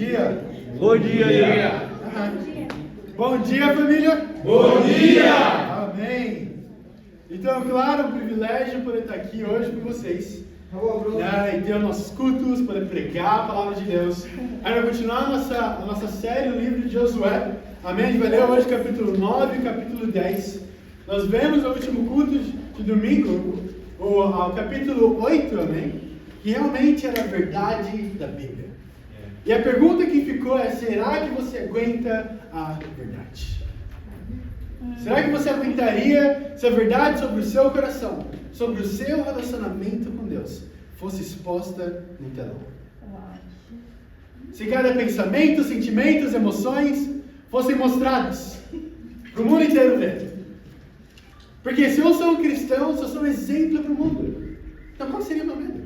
dia. Bom dia. Bom dia, família. Bom dia. Amém. Então, claro, é um privilégio poder estar aqui hoje com vocês. E ter os nossos cultos, poder pregar a palavra de Deus. Aí vai continuar a nossa série, o livro de Josué. Amém? A gente vai ler hoje capítulo 9 e capítulo 10. Nós vemos no último culto de domingo, o capítulo 8, amém? Que realmente era a verdade da Bíblia. E a pergunta que ficou é: será que você aguenta a verdade? Será que você aguentaria se a verdade sobre o seu coração, sobre o seu relacionamento com Deus, fosse exposta no telão? Se cada pensamento, sentimentos, emoções fossem mostrados para o mundo inteiro ver. Porque se eu sou um cristão, se eu sou um exemplo para o mundo, então qual seria o meu medo?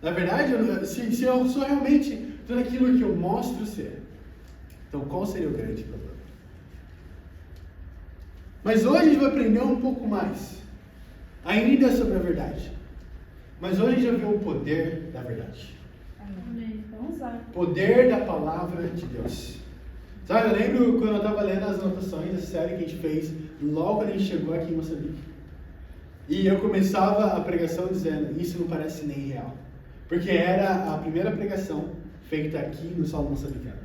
Na verdade, se eu sou realmente tudo aquilo que eu mostro ser, então qual seria o grande problema? Mas hoje a gente vai aprender um pouco mais, ainda sobre a verdade. Mas hoje a gente vai ver o poder da verdade. Amém. Vamos lá. Poder da palavra de Deus. Sabe, eu lembro quando eu estava lendo as anotações da série que a gente fez, logo quando a gente chegou aqui em Moçambique. E eu começava a pregação dizendo: isso não parece nem real. Porque era a primeira pregação feita aqui no solo moçambicano.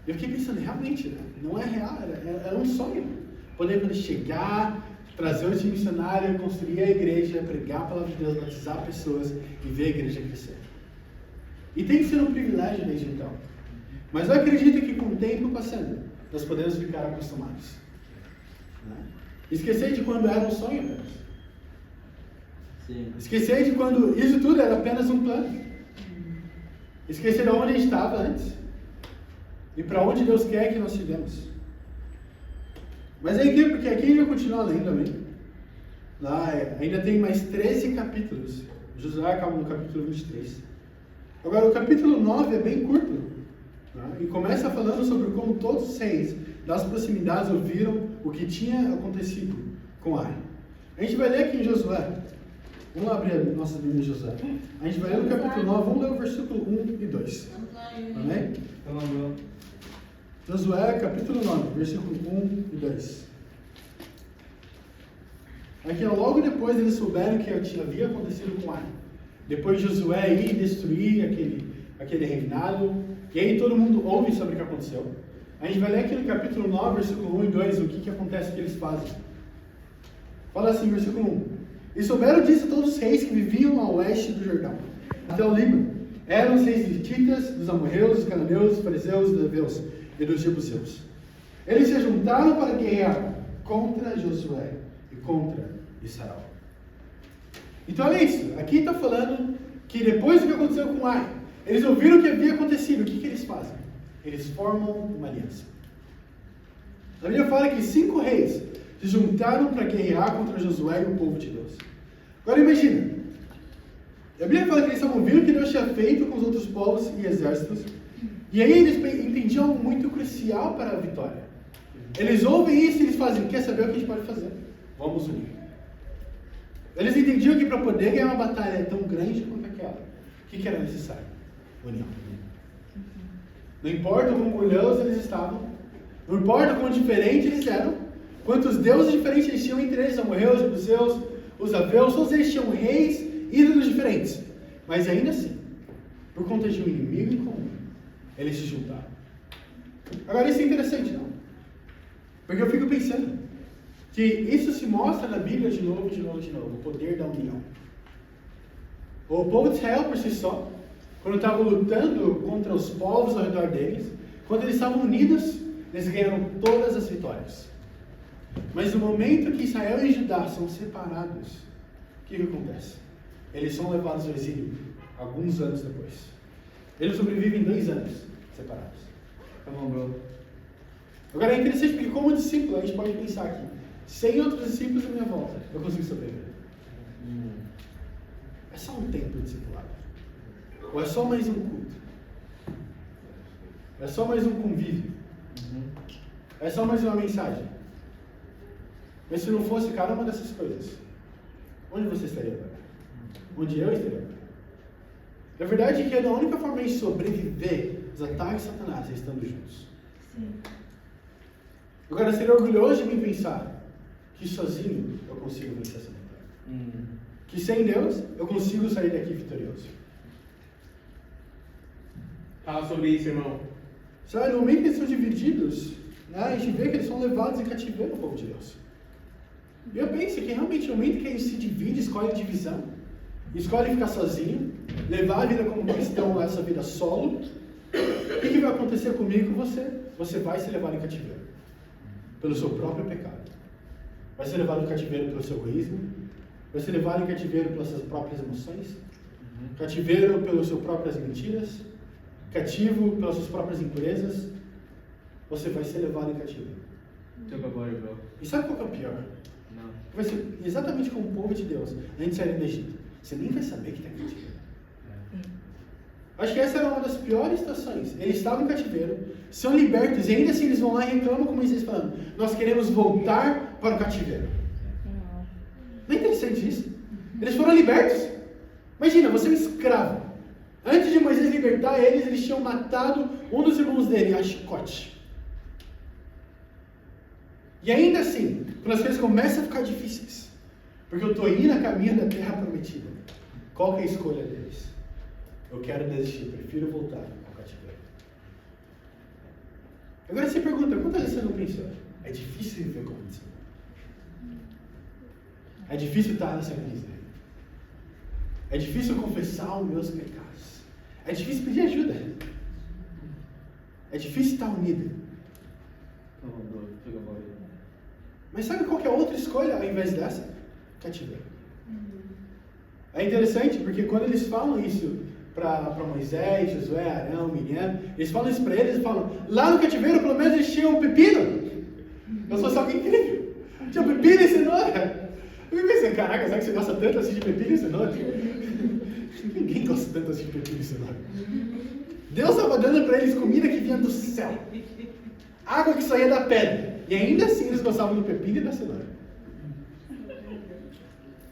Eu fiquei pensando, realmente, não é real, era um sonho. Poder chegar, trazer o time missionário, construir a igreja, pregar a palavra de Deus, batizar pessoas e ver a igreja crescer. E tem sido um privilégio desde então. Mas eu acredito que com o tempo passando, nós podemos ficar acostumados. Esquecer de quando era um sonho apenas. Esquecer de quando isso tudo era apenas um plano. Esquecer de onde a gente estava antes. E para onde Deus quer que nós chegamos. Mas é incrível, porque aqui a gente vai continuar lendo, amém? Lá ainda tem mais 13 capítulos. Josué acaba no capítulo 23. Agora, o capítulo 9 é bem curto. E começa falando sobre como todos os reis das proximidades ouviram o que tinha acontecido com Ai. A gente vai ler aqui em Josué. Vamos abrir a nossa Bíblia de Josué. A gente vai ler no capítulo 9, vamos ler o versículo 1 e 2. Amém? Josué, capítulo 9, versículo 1 e 2. Aqui, logo depois eles souberam que havia acontecido com Ai. Depois de Josué ir destruir aquele reinado, e aí todo mundo ouve sobre o que aconteceu. A gente vai ler aqui no capítulo 9, versículo 1 e 2, o que acontece, o que eles fazem. Fala assim, versículo 1. E souberam disso todos os reis que viviam a oeste do Jordão, até o Líbano. Eram os reis dos hititas, dos amorreus, dos cananeus, dos fariseus, dos heveus e dos jebuseus. Eles se juntaram para guerrear contra Josué e contra Israel. Então olha isso, aqui está falando que depois do que aconteceu com Ai, eles ouviram o que havia acontecido. O que eles fazem? Eles formam uma aliança. A Bíblia fala que 5 reis se juntaram para guerrear contra Josué e o povo de Deus. Agora imagina, a Bíblia fala que eles estavam ouvindo o que Deus tinha feito com os outros povos e exércitos, e aí eles entendiam algo muito crucial para a vitória. Eles ouvem isso e eles fazem: quer saber o que a gente pode fazer? Vamos unir. Eles entendiam que para poder ganhar uma batalha tão grande quanto aquela, o que era necessário? União. Não importa quão orgulhosos eles estavam, não importa quão diferentes eles eram, quantos deuses diferentes eles tinham entre eles, os amorreus, os jebuseus, os aveus, todos eles tinham reis, ídolos diferentes. Mas ainda assim, por conta de um inimigo em comum, eles se juntaram. Agora isso é interessante, não? Porque eu fico pensando que isso se mostra na Bíblia de novo, o poder da união. O povo de Israel por si só, quando estavam lutando contra os povos ao redor deles, quando eles estavam unidos, eles ganharam todas as vitórias. Mas no momento que Israel e Judá são separados, o que acontece? Eles são levados ao exílio alguns anos depois. Eles sobrevivem 2 anos separados. Agora é interessante porque, como discípulo, a gente pode pensar aqui: sem outros discípulos à minha volta, eu consigo sobreviver. É só um tempo de discipulado. Ou é só mais um culto? É só mais um convívio? É só mais uma mensagem? Mas se não fosse cada uma dessas coisas, onde você estaria agora? Onde eu estaria agora? Na verdade, que a única forma de sobreviver aos ataques de Satanás é estando juntos. Sim. Agora, seria orgulhoso de mim pensar que sozinho eu consigo vencer essa batalha. Que sem Deus eu consigo sair daqui vitorioso. Fala sobre isso, irmão. Sabe, no momento que eles são divididos, né, a gente vê que eles são levados em cativeiro ao povo de Deus. E eu penso que realmente no momento que a gente se divide, escolhe divisão, escolhe ficar sozinho, levar a vida como cristão, essa vida solo, o que vai acontecer comigo e com você? Você vai ser levado em cativeiro pelo seu próprio pecado. Vai ser levado em cativeiro pelo seu egoísmo, vai ser levado em cativeiro pelas suas próprias emoções, cativeiro pelas suas próprias mentiras, cativo pelas suas próprias impurezas. Você vai ser levado em cativeiro. E sabe qual que é o pior? Não. Vai ser exatamente como o povo de Deus antes de sair do Egito. Você nem vai saber que está em cativeiro. Acho que essa era uma das piores situações. Eles estavam em cativeiro, são libertos, e ainda assim eles vão lá e reclamam com Moisés falando: nós queremos voltar para o cativeiro. Não é interessante isso? Eles foram libertos. Imagina, você é um escravo. Antes de Moisés libertar eles, eles tinham matado um dos irmãos dele, a chicote. E ainda assim, quando as coisas começam a ficar difíceis, porque eu estou indo a caminho da terra prometida, qual que é a escolha deles? Eu quero desistir, prefiro voltar ao cativeiro. Agora você pergunta, quantas vezes você não pensou? É difícil viver como isso. É difícil estar nessa crise. É difícil confessar os meus pecados. É difícil pedir ajuda. É difícil estar unido. Mas sabe qual que é a outra escolha ao invés dessa? Cativeiro. É interessante porque quando eles falam isso para Moisés, Josué, Arão, Miriam, eles falam isso para eles e falam: lá no cativeiro pelo menos eles tinham pepino. Eu sou só alguém incrível. Tinha pepino e cenoura. Eu pensei, caraca, será que você gosta tanto assim de pepino e cenoura? Ninguém gosta tanto assim de pepino e cenoura. Deus estava dando para eles comida que vinha do céu, água que saía da pedra, e ainda assim eles gostavam do pepino e da cenoura.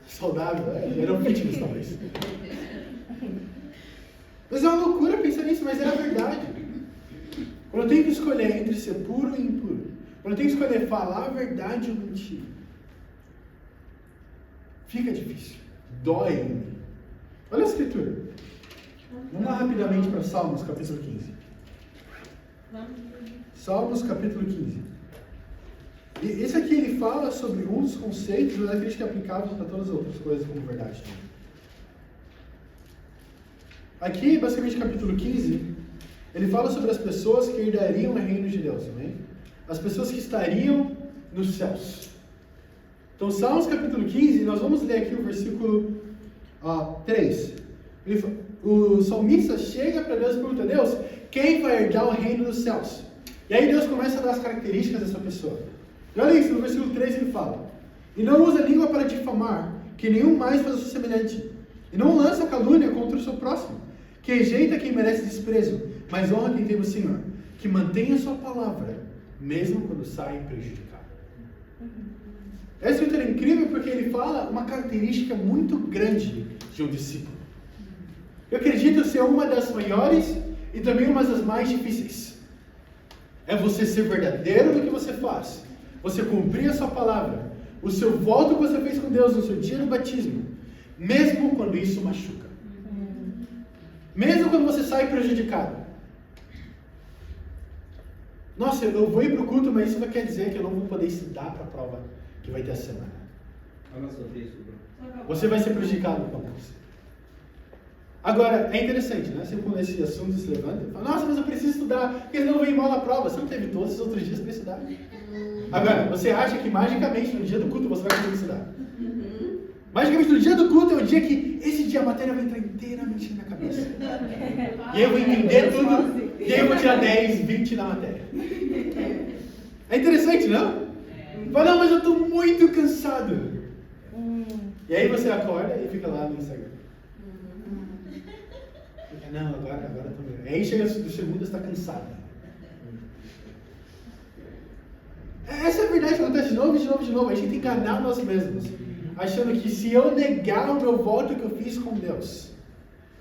Saudável, eram fitness talvez. Mas é uma loucura pensar nisso, mas é a verdade. Quando eu tenho que escolher entre ser puro e impuro, quando eu tenho que escolher falar a verdade ou mentir, fica difícil, dói em mim. Olha a escritura. Vamos lá rapidamente para Salmos capítulo 15. Salmos capítulo 15. E esse aqui ele fala sobre um dos conceitos, mas aqueles que é aplicáveis para todas as outras coisas como verdade também. Aqui, basicamente, capítulo 15, ele fala sobre as pessoas que herdariam o reino de Deus, amém? As pessoas que estariam nos céus. Então, Salmos capítulo 15, nós vamos ler aqui o versículo 3. O salmista chega para Deus e pergunta: Deus, quem vai herdar o reino dos céus? E aí Deus começa a dar as características dessa pessoa. E olha isso, no versículo 3 ele fala: e não usa a língua para difamar, que nenhum mais faz o seu semelhante. E não lança calúnia contra o seu próximo, que rejeita quem merece desprezo, mas honra quem teme o Senhor, que mantém a sua palavra, mesmo quando sai prejudicado. Essa escritura é incrível porque ele fala uma característica muito grande de um discípulo. Eu acredito ser uma das maiores e também uma das mais difíceis. É você ser verdadeiro no que você faz, você cumprir a sua palavra, o seu voto que você fez com Deus no seu dia do batismo, mesmo quando isso machuca. Mesmo quando você sai prejudicado. Nossa, eu vou ir para o culto, mas isso não quer dizer que eu não vou poder estudar para a prova que vai ter a semana. Você vai ser prejudicado com isso. Agora, é interessante, né? Sempre quando esse assunto se levanta, fala: nossa, mas eu preciso estudar, porque senão eu venho mal na prova. Você não teve todos os outros dias para estudar. Agora, você acha que magicamente no dia do culto você vai conseguir estudar? Magicamente no dia do culto é o dia que esse dia a matéria vai entrar inteiramente na minha cabeça. E aí eu vou entender tudo, e aí eu vou tirar 10, 20 na matéria. É interessante, não? Fala: não, mas eu estou muito cansado. E aí você acorda e fica lá no Instagram. Fica: não, agora eu estou melhor. E aí chega do segundo e está cansado. Essa é a verdade, acontece de novo. A gente tem que enganar nós mesmos, achando que se eu negar o meu voto que eu fiz com Deus,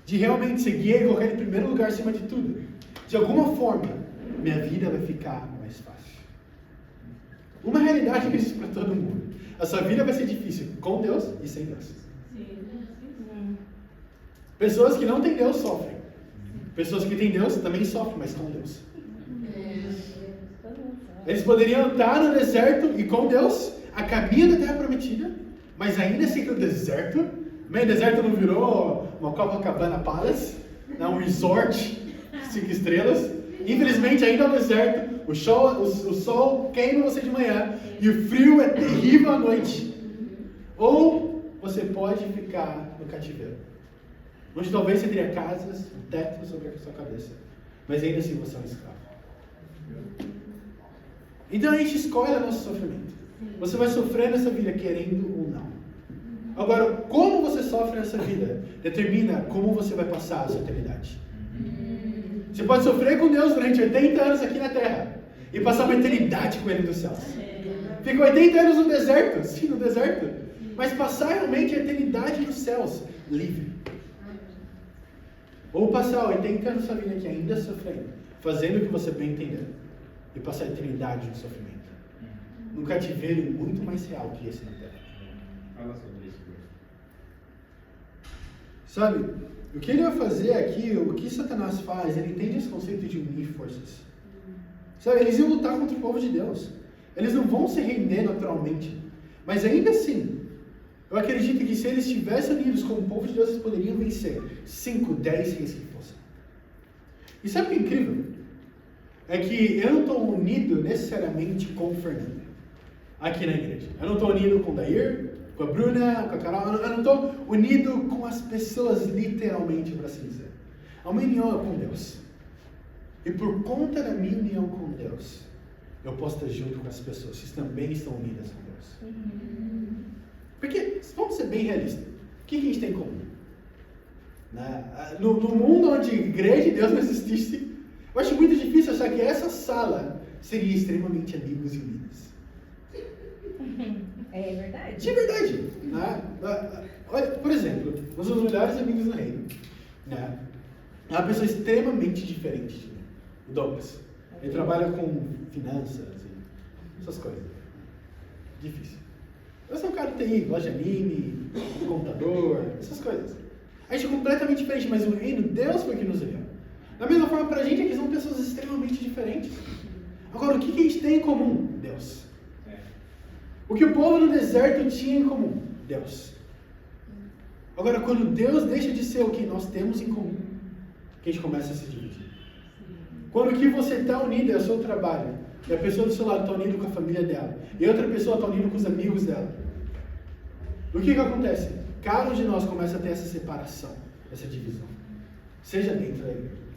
de realmente seguir Ele e colocar Ele em primeiro lugar acima de tudo, de alguma forma, minha vida vai ficar mais fácil. Uma realidade que existe para todo mundo. A sua vida vai ser difícil com Deus e sem Deus. Pessoas que não têm Deus sofrem. Pessoas que têm Deus também sofrem, mas com Deus. Eles poderiam estar no deserto e com Deus, a caminho da terra prometida, mas ainda assim no deserto, meio deserto não virou uma Copacabana Palace, né, um resort 5 estrelas. Infelizmente ainda é um deserto, o sol queima você de manhã e o frio é terrível à noite. Ou você pode ficar no cativeiro, onde talvez você teria casas, um teto sobre a sua cabeça, mas ainda assim você é um escravo. Então a gente escolhe o nosso sofrimento. Você vai sofrer nessa vida querendo ou não. Agora, como você sofre nessa vida determina como você vai passar a sua eternidade. Você pode sofrer com Deus durante 80 anos aqui na terra e passar uma eternidade com Ele nos céus. Fica 80 anos no deserto, sim, no deserto, mas passar realmente a eternidade nos céus, livre. Ou passar 80 anos da sua vida aqui ainda sofrendo, fazendo o que você bem entender, e passar a eternidade no sofrimento. Num cativeiro muito mais real que esse na terra. Fala sobre isso. Sabe, o que ele vai fazer aqui, o que Satanás faz, ele entende esse conceito de unir forças. Sabe, eles iam lutar contra o povo de Deus. Eles não vão se render naturalmente. Mas ainda assim, eu acredito que se eles estivessem unidos com o povo de Deus, eles poderiam vencer 5, 10 reis que fossem. E sabe o que é incrível? É que eu não estou unido necessariamente com o Fernando, aqui na igreja. Eu não estou unido com o Dair, com a Bruna, com a Carol. Eu não estou unido com as pessoas, literalmente, para assim dizer. A minha união é com Deus. E por conta da minha união com Deus, eu posso estar junto com as pessoas que também estão unidas com Deus. Porque, vamos ser bem realistas, o que a gente tem em comum? No mundo onde igreja e Deus não existisse, eu acho muito difícil achar que essa sala seria extremamente amigos e unidos. É verdade. De verdade. Olha, por exemplo, nós somos os melhores amigos no reino. É uma pessoa extremamente diferente de mim, o Douglas. Ele trabalha com finanças e essas coisas. Difícil. Eu sou um cara que tem loja anime, computador, essas coisas. A gente é completamente diferente, mas o reino, Deus foi que nos uniu. Da mesma forma, para a gente, aqui são pessoas extremamente diferentes. Agora, o que a gente tem em comum? Deus. O que o povo no deserto tinha em comum? Deus. Agora, quando Deus deixa de ser o que nós temos em comum, que a gente começa a se dividir. Quando o que você está unido é o seu trabalho, e a pessoa do seu lado está unida com a família dela, e outra pessoa está unida com os amigos dela, o que acontece? Cada um de nós começa a ter essa separação, essa divisão. Seja dentro da igreja.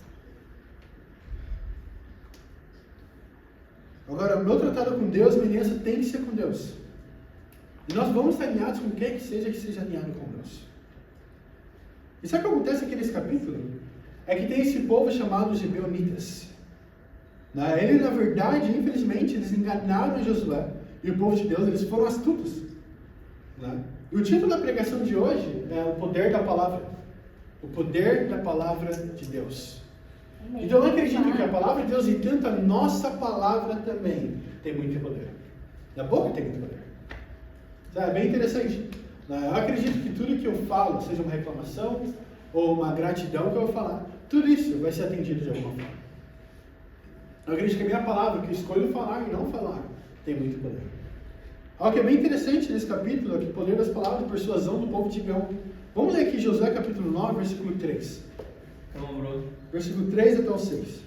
Agora, o meu tratado com Deus, minha aliança tem que ser com Deus. E nós vamos estar alinhados com o que seja alinhado com Deus. E sabe o que acontece aqui nesse capítulo? É que tem esse povo chamado Gibeonitas. Ele, na verdade, infelizmente, eles enganaram Josué. E o povo de Deus, eles foram astutos. E o título da pregação de hoje é o poder da palavra. O poder da palavra de Deus. Então eu acredito que a palavra de Deus e tanto a nossa palavra também tem muito poder. A boca tem muito poder. É bem interessante. Eu acredito que tudo que eu falo, seja uma reclamação ou uma gratidão que eu vou falar, tudo isso vai ser atendido de alguma forma. Eu acredito que a minha palavra, que eu escolho falar e não falar, tem muito poder. Algo que é bem interessante nesse capítulo é que o poder das palavras de persuasão do povo de Gibeon. Vamos ler aqui Josué capítulo 9, versículo 3. Versículo 3 até o 6.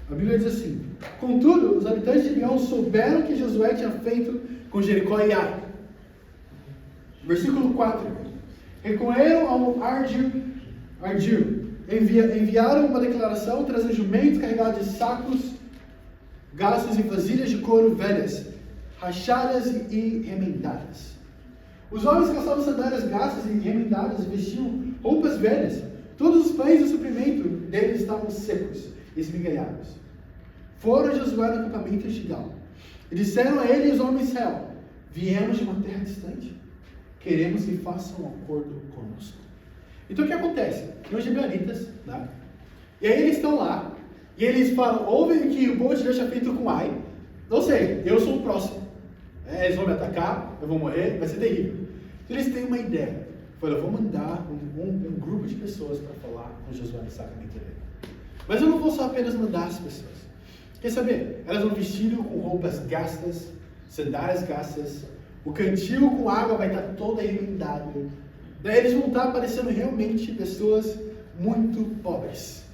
A Bíblia diz assim: contudo, os habitantes de Gibeon souberam que Josué tinha feito com Jericó e Ai. Versículo 4. Recorreram ao Ardir, enviaram uma declaração, trazendo jumentos carregados de sacos, gastos e vasilhas de couro velhas, rachadas e remendadas. Os homens calçavam sandálias gastas e remendadas e vestiam roupas velhas. Todos os pães e o suprimento deles estavam secos e esmigalhados. Foram a Josué no acampamento de Gilgal e disseram a ele e os homens de Israel: viemos de uma terra distante, queremos que façam um acordo conosco. Então o que acontece? Tem os gibeonitas, né? E aí eles estão lá, e eles falam, ouve que o povo de Deus tinha feito com Ai, ou seja, eu sou o próximo. Eles vão me atacar, eu vou morrer, vai ser terrível. Então eles têm uma ideia. Falaram, eu vou mandar um grupo de pessoas para falar com Josué no sacramento dele. Mas eu não vou só apenas mandar as pessoas. Quer saber? Elas vão vestido com roupas gastas, sandálias gastas, o cantil com água vai estar todo remendado. Daí eles vão estar parecendo realmente pessoas muito pobres.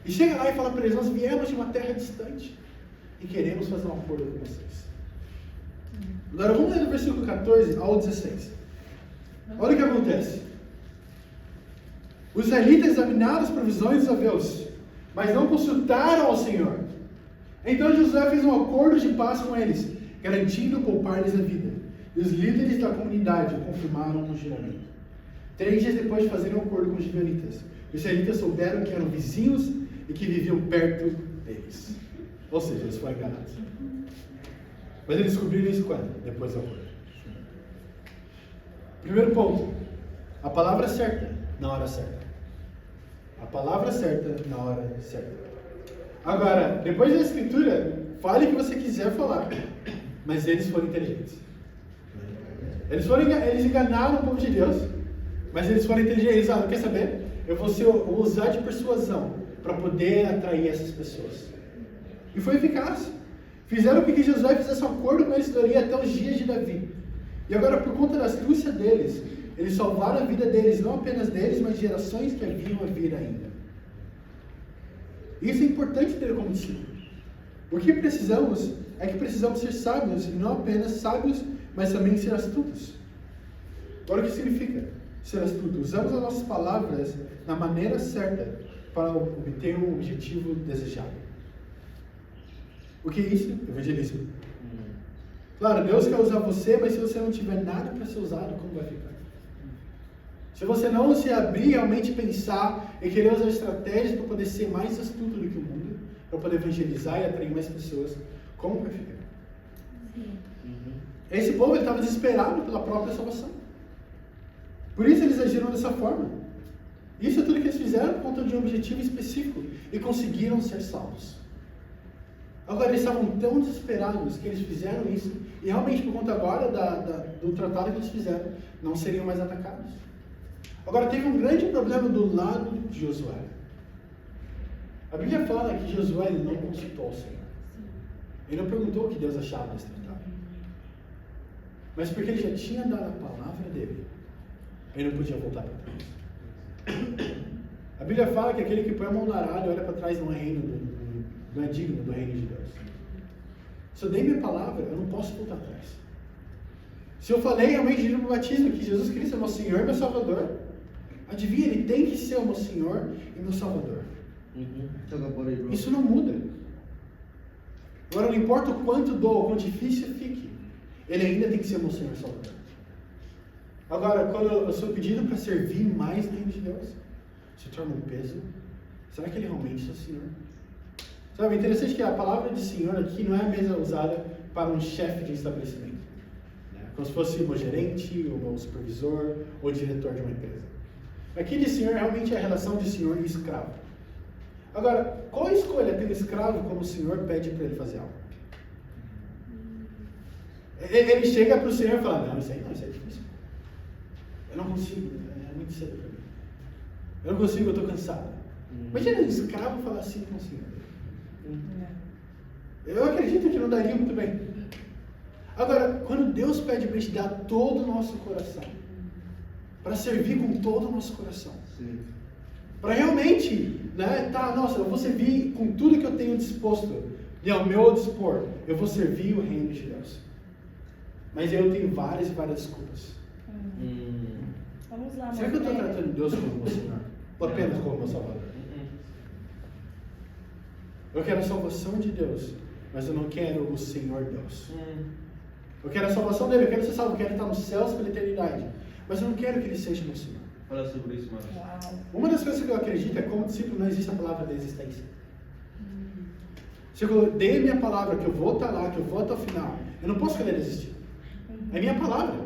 E chega lá e fala para eles, nós viemos de uma terra distante e queremos fazer um acordo com vocês. Agora vamos ler do versículo 14 ao 16. Olha o que acontece. Os israelitas examinaram as provisões dos aveus, mas não consultaram ao Senhor. Então Josué fez um acordo de paz com eles, garantindo poupar-lhes a vida. E os líderes da comunidade confirmaram o juramento. 3 dias depois de fazerem um acordo com os gibeonitas, os israelitas souberam que eram vizinhos e que viviam perto deles. Ou seja, eles foram enganados. Mas eles descobriram isso quando? Depois do acordo. Primeiro ponto. A palavra certa, na hora certa. A palavra certa, na hora certa. Agora, depois da escritura, fale o que você quiser falar. Mas eles foram inteligentes. Eles enganaram o povo de Deus. Mas eles foram inteligentes. Eles falaram, quer saber? Eu vou usar de persuasão para poder atrair essas pessoas. E foi eficaz. Fizeram com que Josué fizesse um acordo com eles até os dias de Davi. E agora, por conta da astúcia deles, eles salvaram a vida deles, não apenas deles, mas gerações que haviam a vir ainda. Isso é importante ter como discípulo. O que precisamos é que precisamos ser sábios, e não apenas sábios, mas também ser astutos. Agora, o que significa ser astuto? Usamos as nossas palavras na maneira certa para obter o objetivo desejado. O que é isso? Evangelismo. Claro, Deus quer usar você, mas se você não tiver nada para ser usado, como vai ficar? Se você não se abrir, realmente pensar e querer usar estratégias para poder ser mais astuto do que o mundo, para poder evangelizar e atrair mais pessoas, como vai ficar? Esse povo estava desesperado pela própria salvação. Por isso eles agiram dessa forma. Isso é tudo que eles fizeram por conta de um objetivo específico e conseguiram ser salvos. Agora, eles estavam tão desesperados que eles fizeram isso, e realmente, por conta agora do tratado que eles fizeram, não seriam mais atacados. Agora, teve um grande problema do lado de Josué. A Bíblia fala que Josué não consultou o Senhor. Ele não perguntou o que Deus achava desse tratado. Mas porque ele já tinha dado a palavra dele, ele não podia voltar para trás. A Bíblia fala que aquele que põe a mão no arado e olha para trás não é digno do reino de Deus. Se eu dei minha palavra, eu não posso voltar atrás. Se eu falei realmente no batismo que Jesus Cristo é meu Senhor e meu Salvador, adivinha, Ele tem que ser o meu Senhor e meu Salvador. Isso não muda. Agora, não importa o quanto dou, o quão difícil fique, Ele ainda tem que ser o meu Senhor e Salvador. Agora, quando eu sou pedido para servir mais no reino de Deus, se torna um peso. Será que Ele realmente é o Senhor? Sabe, é interessante que a palavra de Senhor aqui não é a mesma usada para um chefe de estabelecimento. Como se fosse o gerente, ou o supervisor, ou o diretor de uma empresa. Aqui de Senhor realmente é a relação de Senhor e escravo. Agora, qual escolha ter um escravo quando o Senhor pede para ele fazer algo? Ele chega para o Senhor e fala, não, isso é difícil. Eu não consigo, é muito cedo para mim. Eu não consigo, eu estou cansado. Imagina um escravo falar assim com o Senhor. Eu acredito que não daria muito bem. Agora, quando Deus pede para a gente dar todo o nosso coração, para servir com todo o nosso coração, para realmente, eu vou servir com tudo que eu tenho disposto e ao meu dispor, eu vou servir o reino de Deus. Mas eu tenho várias e várias desculpas. Vamos lá, será que eu estou tratando Deus como meu Senhor? Ou apenas como meu Salvador? Eu quero a salvação de Deus, mas eu não quero o Senhor Deus. Eu quero a salvação dele, eu quero ser salvo, eu quero estar nos céus pela eternidade. Mas eu não quero que ele seja meu Senhor. Fala sobre isso, mano. Uma das coisas que eu acredito é que como discípulo não existe a palavra da existência. Se eu dei a minha palavra que eu vou estar lá, que eu vou até o final, eu não posso querer existir. É minha palavra.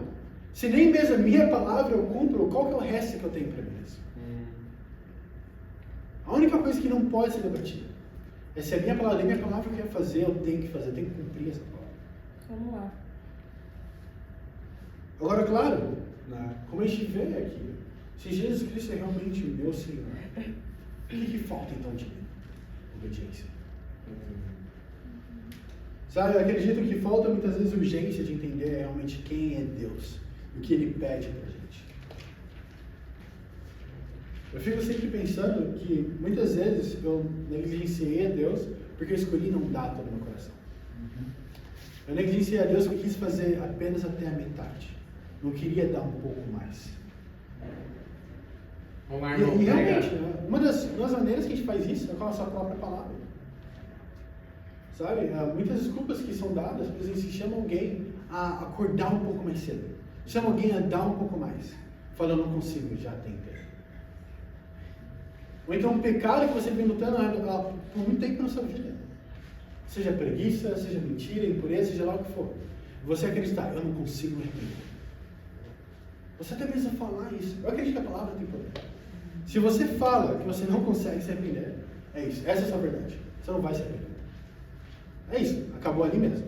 Se nem mesmo a minha palavra eu cumpro, qual que é o resto que eu tenho para mim mesmo? A única coisa que não pode ser debatida é se a minha palavra quer fazer, eu tenho que fazer, eu tenho que cumprir essa palavra. Vamos lá. Agora, claro, como a gente vê aqui, se Jesus Cristo é realmente o meu Senhor, o que falta então de mim? Obediência. Sabe, eu acredito que falta muitas vezes urgência de entender realmente quem é Deus, o que Ele pede pra gente. Eu fico sempre pensando que muitas vezes eu negligenciei a Deus porque eu escolhi não dar todo o meu coração. Eu negligenciei a Deus porque eu quis fazer apenas até a metade. Não queria dar um pouco mais. E realmente, uma das maneiras que a gente faz isso é com a nossa própria palavra. Sabe? Muitas desculpas que são dadas, por exemplo, se chama alguém a acordar um pouco mais cedo. Chama alguém a dar um pouco mais. Fala, eu não consigo, já tentei. Ou então um pecado que você vem lutando por muito tempo na sua vida. Seja preguiça, seja mentira, impureza, seja lá o que for. Você acreditar, eu não consigo me arrepender. Você até mesmo falar isso. Eu acredito que a palavra tem poder. Se você fala que você não consegue se arrepender, é isso. Essa é a sua verdade. Você não vai se arrepender. É isso. Acabou ali mesmo.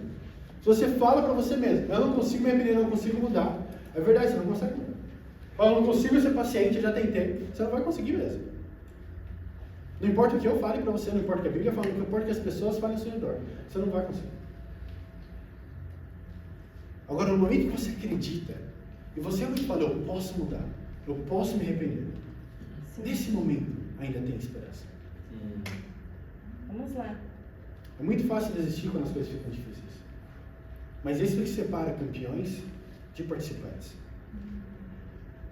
Se você fala para você mesmo, eu não consigo me arrepender, eu não consigo mudar, é verdade, você não consegue mudar. Fala, eu não consigo ser paciente, eu já tentei. Você não vai conseguir mesmo. Não importa o que eu fale para você, não importa o que a Bíblia fala, não importa o que as pessoas falem ao seu redor. Você não vai conseguir. Agora, no momento que você acredita, e você realmente fala, eu posso mudar, eu posso me arrepender. Sim. Nesse momento, ainda tem esperança. Vamos lá. É muito fácil desistir quando as coisas ficam difíceis. Mas isso é que separa campeões de participantes.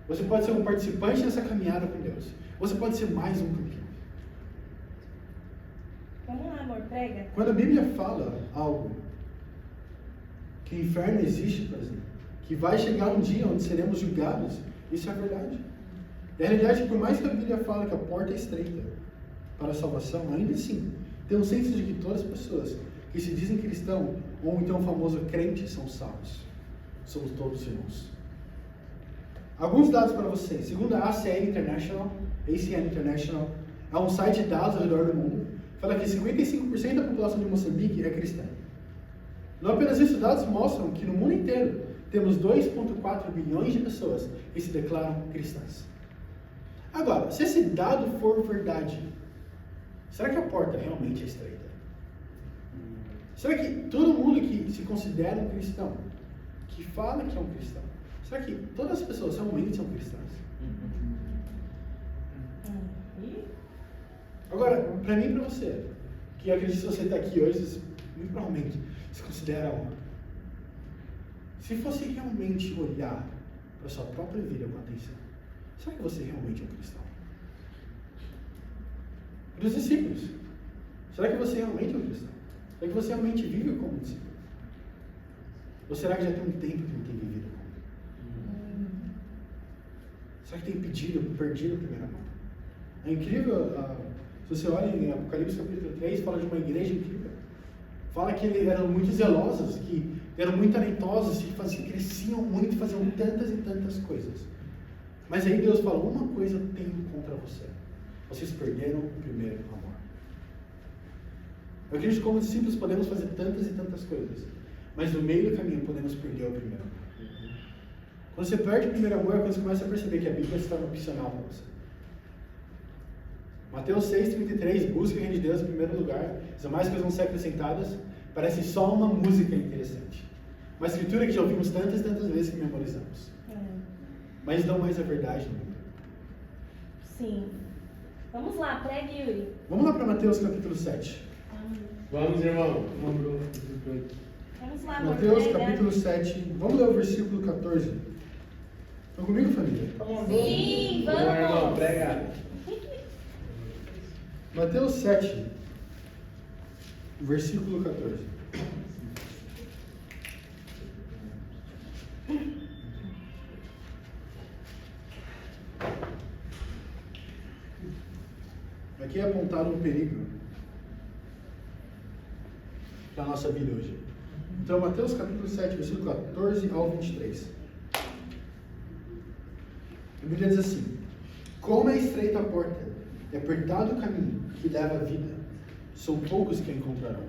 Você pode ser um participante nessa caminhada com Deus. Você pode ser mais um campeão. Vamos lá, amor, prega. Quando a Bíblia fala algo, que o inferno existe, por exemplo, que vai chegar um dia onde seremos julgados, isso é verdade. E a realidade é que por mais que a Bíblia fale que a porta é estreita para a salvação, ainda assim, tem um senso de que todas as pessoas que se dizem cristão, ou então o famoso crente, são salvos. Somos todos irmãos. Alguns dados para vocês. Segundo a ACN International, é um site de dados ao redor do mundo, fala que 55% da população de Moçambique é cristã. Não apenas isso, dados mostram que no mundo inteiro temos 2,4 bilhões de pessoas que se declaram cristãs. Agora, se esse dado for verdade, será que a porta realmente é estreita? Será que todo mundo que se considera um cristão, que fala que é um cristão, será que todas as pessoas realmente são cristãs? Agora, para mim e para você, que acredito que você está aqui hoje, muito provavelmente se considera um. Se você realmente olhar para a sua própria vida com atenção, será que você realmente é um cristão? Para os discípulos, será que você realmente é um cristão? Será que você realmente vive como um discípulo? Ou será que já tem um tempo que não tem vivido como? Será que tem perdido a primeira mão? É incrível, se você olha em Apocalipse capítulo 3, fala de uma igreja incrível. Fala que eles eram muito zelosos, que eram muito talentosos, que cresciam muito, faziam tantas e tantas coisas. Mas aí Deus fala, uma coisa eu tenho contra você. Vocês perderam o primeiro amor. Eu acredito que como discípulos podemos fazer tantas e tantas coisas, mas no meio do caminho podemos perder o primeiro amor. Quando você perde o primeiro amor, é quando você começa a perceber que a Bíblia se torna opcional para você. Mateus 6,33, busque o reino de Deus em primeiro lugar, as demais coisas vão ser acrescentadas. Parece só uma música interessante. Uma escritura que já ouvimos tantas e tantas vezes que memorizamos. Mas não mais a verdade no mundo. Sim. Vamos lá, pregue, Yuri. Vamos lá para Mateus capítulo 7. Vamos, irmão. Vamos lá, amor, Mateus prega. capítulo 7. Vamos ler o versículo 14. Estão comigo, família? Sim, Vamos, irmão, vamos. prega. Mateus 7, versículo 14. Aqui é apontado um perigo para a nossa vida hoje. Então, Mateus capítulo 7, versículo 14 ao 23. A Bíblia diz assim: como é estreita a porta e apertado o caminho que leva à vida, são poucos que a encontrarão.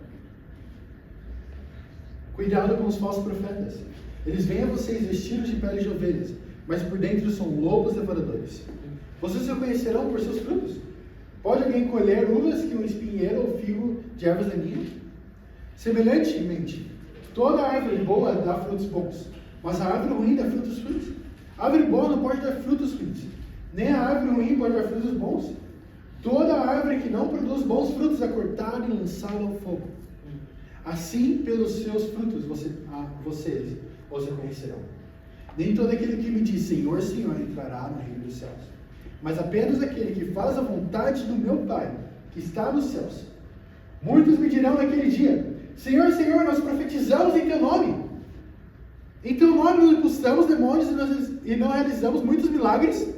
Cuidado com os falsos profetas. Eles vêm a vocês vestidos de peles de ovelhas, mas por dentro são lobos devoradores. Vocês se conhecerão por seus frutos. Pode alguém colher uvas que um espinheiro ou figo de ervas daninhas? Semelhantemente, toda árvore boa dá frutos bons, mas a árvore ruim dá frutos ruins. A árvore boa não pode dar frutos ruins, nem a árvore ruim pode dar frutos bons. Toda árvore que não produz bons frutos é cortada e lançada ao fogo. Assim, pelos seus frutos, vocês os reconhecerão. Nem todo aquele que me diz Senhor, Senhor entrará no reino dos céus, mas apenas aquele que faz a vontade do meu Pai, que está nos céus. Muitos me dirão naquele dia: Senhor, Senhor, nós profetizamos em teu nome. Em teu nome nós expulsamos demônios e não realizamos muitos milagres.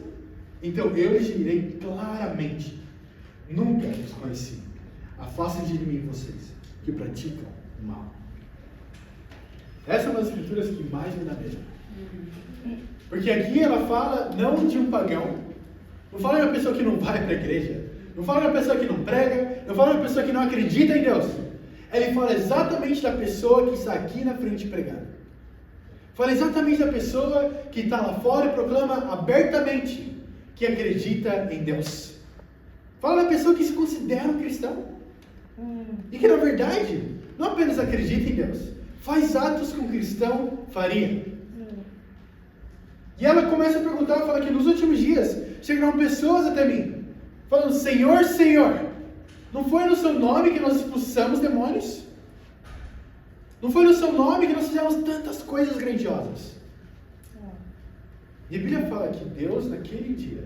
Então eu lhes direi claramente: nunca os conheci. Afastem de mim vocês que praticam o mal. Essa é uma das escrituras que mais me dá medo. Porque aqui ela fala não de um pagão, não fala de uma pessoa que não vai para a igreja, não fala de uma pessoa que não prega, não fala de uma pessoa que não acredita em Deus. Ele fala exatamente da pessoa que está aqui na frente pregando. Fala exatamente da pessoa que está lá fora e proclama abertamente que acredita em Deus. Fala da pessoa que se considera um cristão. E que na verdade não apenas acredita em Deus, faz atos que um cristão faria. E ela começa a perguntar, fala que nos últimos dias chegaram pessoas até mim, falando: Senhor, Senhor, não foi no seu nome que nós expulsamos demônios? Não foi no seu nome que nós fizemos tantas coisas grandiosas? E a Bíblia fala que Deus naquele dia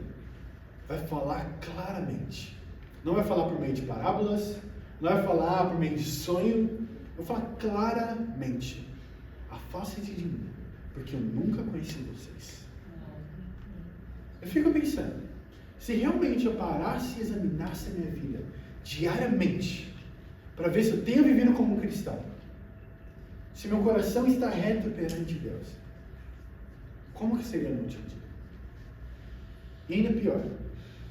vai falar claramente. Não vai falar por meio de parábolas, não vai falar por meio de sonho, vai falar claramente: afastem-se de mim, porque eu nunca conheci vocês. Eu fico pensando, se realmente eu parasse e examinasse a minha vida diariamente, para ver se eu tenho vivido como um cristão, se meu coração está reto perante Deus, como que seria no último dia? E ainda pior,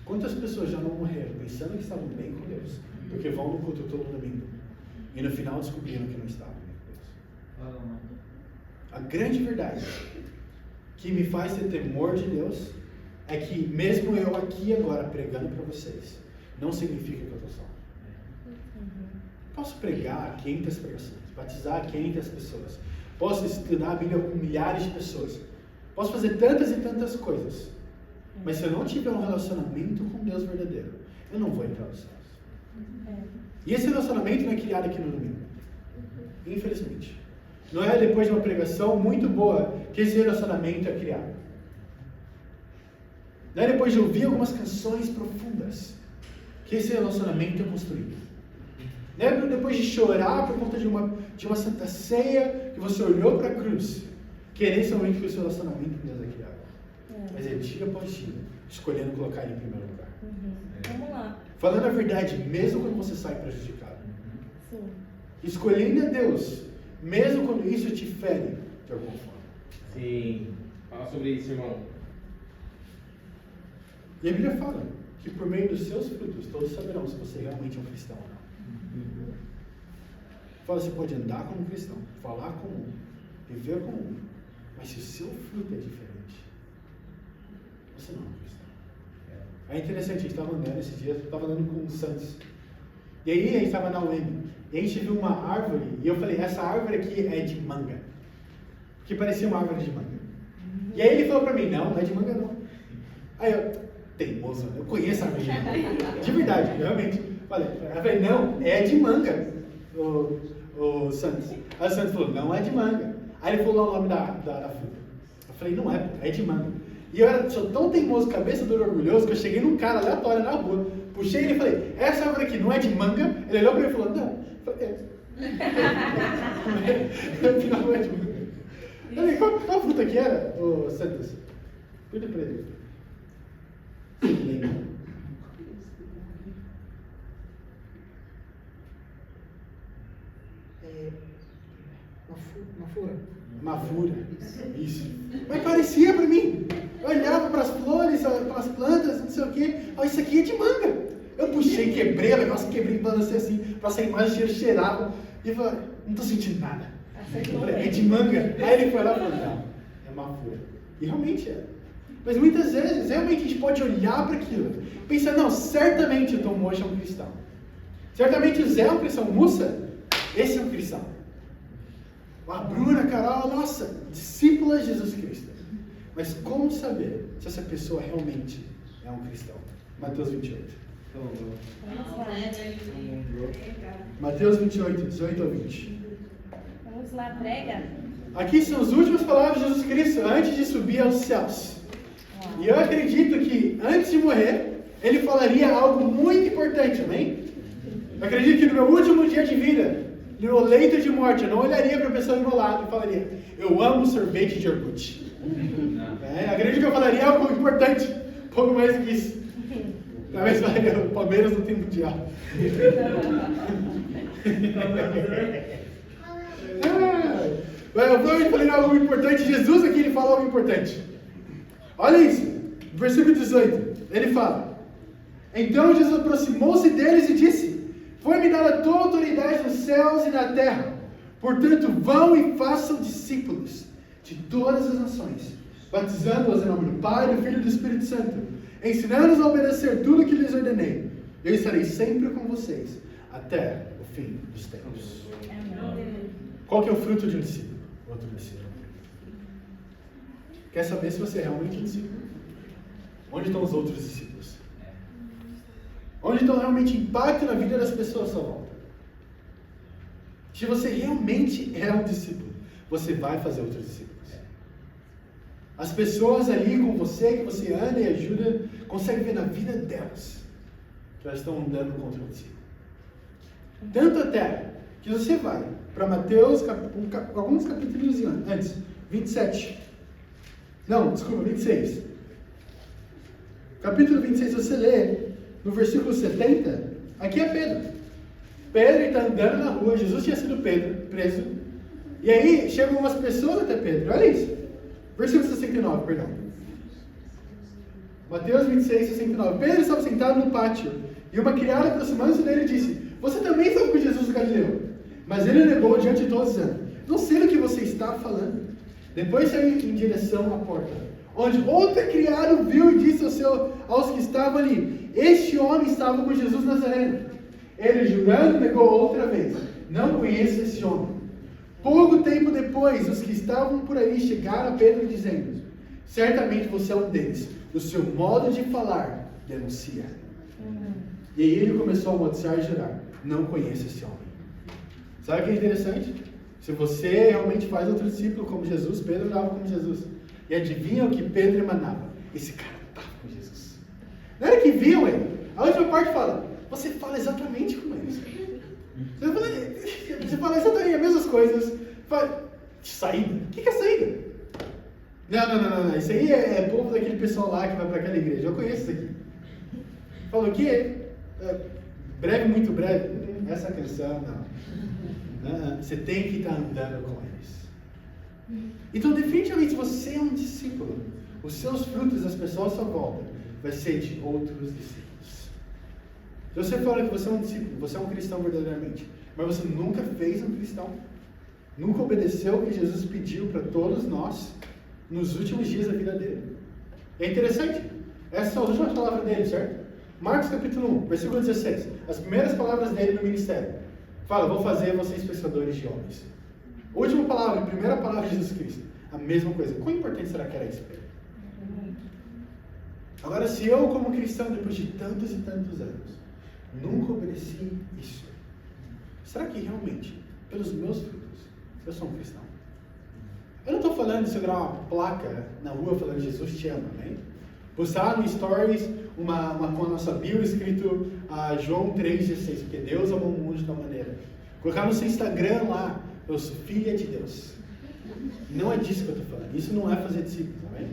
quantas pessoas já não morreram pensando que estavam bem com Deus, porque vão no culto todo domingo, e no final descobriram que não estavam bem com Deus? A grande verdade que me faz ter temor de Deus é que mesmo eu aqui agora pregando para vocês, não significa que eu estou salvo. Posso pregar 500 pregações, batizar 500 pessoas, posso estudar a Bíblia com milhares de pessoas, posso fazer tantas e tantas coisas, mas se eu não tiver um relacionamento com Deus verdadeiro, eu não vou entrar nos céus. E esse relacionamento não é criado aqui no domingo, infelizmente. Não é depois de uma pregação muito boa que esse relacionamento é criado. Não é depois de ouvir algumas canções profundas que esse relacionamento é construído. Não é depois de chorar por conta de uma santa ceia que você olhou para a cruz, que é nesse momento que o seu relacionamento com Deus é criado. Mas é dia após dia, escolhendo colocar Ele em primeiro lugar. Vamos lá. Falando a verdade, mesmo quando você sai prejudicado. Sim. Escolhendo a Deus, mesmo quando isso te fere de alguma forma. Sim. Fala sobre isso, irmão. E a Bíblia fala que por meio dos seus frutos, todos saberão se você realmente é um cristão ou não. Fala, você pode andar como um cristão, falar como um, viver como um, mas se o seu fruto é diferente, você não é um cristão. É interessante, a gente estava andando esses dias, eu estava andando com o Santos. E aí a gente estava na UEM, e a gente viu uma árvore, e eu falei: essa árvore aqui é de manga. Que parecia uma árvore de manga. E aí ele falou pra mim: não é de manga não. Aí eu, teimoso, eu conheço a árvore de manga. De verdade, realmente. Eu falei: não, é de manga, o Santos. Aí o Santos falou: não é de manga. Aí ele falou o nome da fruta. Eu falei: não é, é de manga. E eu sou tão teimoso, cabeça dura, orgulhoso, que eu cheguei num cara aleatório na rua, puxei ele e falei: essa árvore aqui não é de manga? Ele olhou pra mim e falou: não. Eu falei: não é de manga. Eu falei: qual fruta que era, ô Santos? Cuida pra ele. Mafura. Isso. Mas parecia pra mim. Eu olhava para as flores quê. Isso aqui é de manga. Eu puxei, quebrei o negócio, quebrei, balancei assim, pra sair mais, o cheiro cheirava. E eu falei, não tô sentindo nada. Eu falei, é de manga. Aí ele foi lá e falou, não, é mafura. E realmente é. Mas muitas vezes, realmente a gente pode olhar para aquilo, pensar, não, certamente o Tom Mocha é um cristão. Certamente o Zé é um cristão. Mussa, esse é um cristão. A Bruna, a Carol, nossa, discípula de Jesus Cristo. Mas como saber se essa pessoa realmente é um cristão? Mateus 28. Vamos lá. Mateus 28, 18 ao 20. Vamos lá, prega. Aqui são as últimas palavras de Jesus Cristo antes de subir aos céus. E eu acredito que antes de morrer, ele falaria algo muito importante, amém? Eu acredito que no meu último dia de vida, no meu leito de morte, eu não olharia para a pessoa do meu lado e falaria, eu amo sorvete de iogurte. Acredito que eu falaria algo importante, um pouco mais do que isso. Talvez o Palmeiras não tem mundial. Eu falei algo importante, Jesus aqui ele fala algo importante. Olha isso, versículo 18, ele fala, então Jesus aproximou-se deles e disse, foi-me dada toda a autoridade nos céus e na terra, portanto vão e façam discípulos de todas as nações, batizando-os em nome do Pai, do Filho e do Espírito Santo, ensinando-os a obedecer tudo o que lhes ordenei, eu estarei sempre com vocês, até o fim dos tempos. Qual que é o fruto de um discípulo? Outro discípulo. Quer saber se você é realmente um discípulo? Onde estão os outros discípulos? Onde estão realmente impacto na vida das pessoas à sua volta? Se você realmente é um discípulo, você vai fazer outros discípulos. As pessoas ali com você, que você anda e ajuda, conseguem ver na vida delas que elas estão andando contra o discípulo. Tanto até que você vai para Mateus, alguns capítulos antes, 27. Não, desculpa, 26. Capítulo 26, você lê no versículo 70, aqui é Pedro. Pedro está andando na rua, Jesus tinha sido preso. E aí chegam umas pessoas até Pedro, olha isso. Versículo 69, perdão. Mateus 26, 69. Pedro estava sentado no pátio, e uma criada aproximando-se dele disse, você também estava com Jesus o Galileu? Mas ele negou diante de todos, dizendo, não sei do que você está falando. Depois saiu em direção à porta, onde outro criado viu e disse aos que estavam ali, este homem estava com Jesus Nazareno. Ele, jurando, negou outra vez, não conheço esse homem. Pouco tempo depois, os que estavam por aí chegaram a Pedro dizendo, certamente você é um deles, o seu modo de falar denuncia. E aí ele começou a amaldiçoar e jurar, não conheço esse homem. Sabe o que é interessante? Se você realmente faz outro discípulo como Jesus, Pedro andava como Jesus. E adivinha o que Pedro emanava? Esse cara estava com Jesus. Não era que viam ele. A última parte fala, você fala exatamente como eles. Você fala exatamente as mesmas coisas. Fala, saída? O que é saída? Não. Isso aí é povo daquele pessoal lá que vai para aquela igreja. Eu conheço isso aqui. Fala o quê? Breve, muito breve. Essa canção, não. Você tem que estar andando com eles. Então, definitivamente, se você é um discípulo, os seus frutos, as pessoas à sua volta, vai ser de outros discípulos. Se você fala que você é um discípulo, você é um cristão verdadeiramente, mas você nunca fez um cristão, nunca obedeceu o que Jesus pediu para todos nós nos últimos dias da vida dele. É interessante. Essas são as últimas palavras dele, certo? Marcos capítulo 1, versículo 16. As primeiras palavras dele no ministério. Fala, vou fazer vocês pescadores de homens. Última palavra, primeira palavra de Jesus Cristo. A mesma coisa. Quão importante será que era isso, Pedro? Agora, se eu como cristão, depois de tantos e tantos anos, nunca obedeci isso, será que realmente, pelos meus frutos, eu sou um cristão? Eu não estou falando de segurar uma placa na rua falando Jesus te ama, amém? Postar no Stories com a nossa Bíblia escrito João 3,16, porque Deus amou o mundo de tal maneira. Colocar no seu Instagram lá, eu sou filha de Deus. Não é disso que eu estou falando. Isso não é fazer discípulos, amém?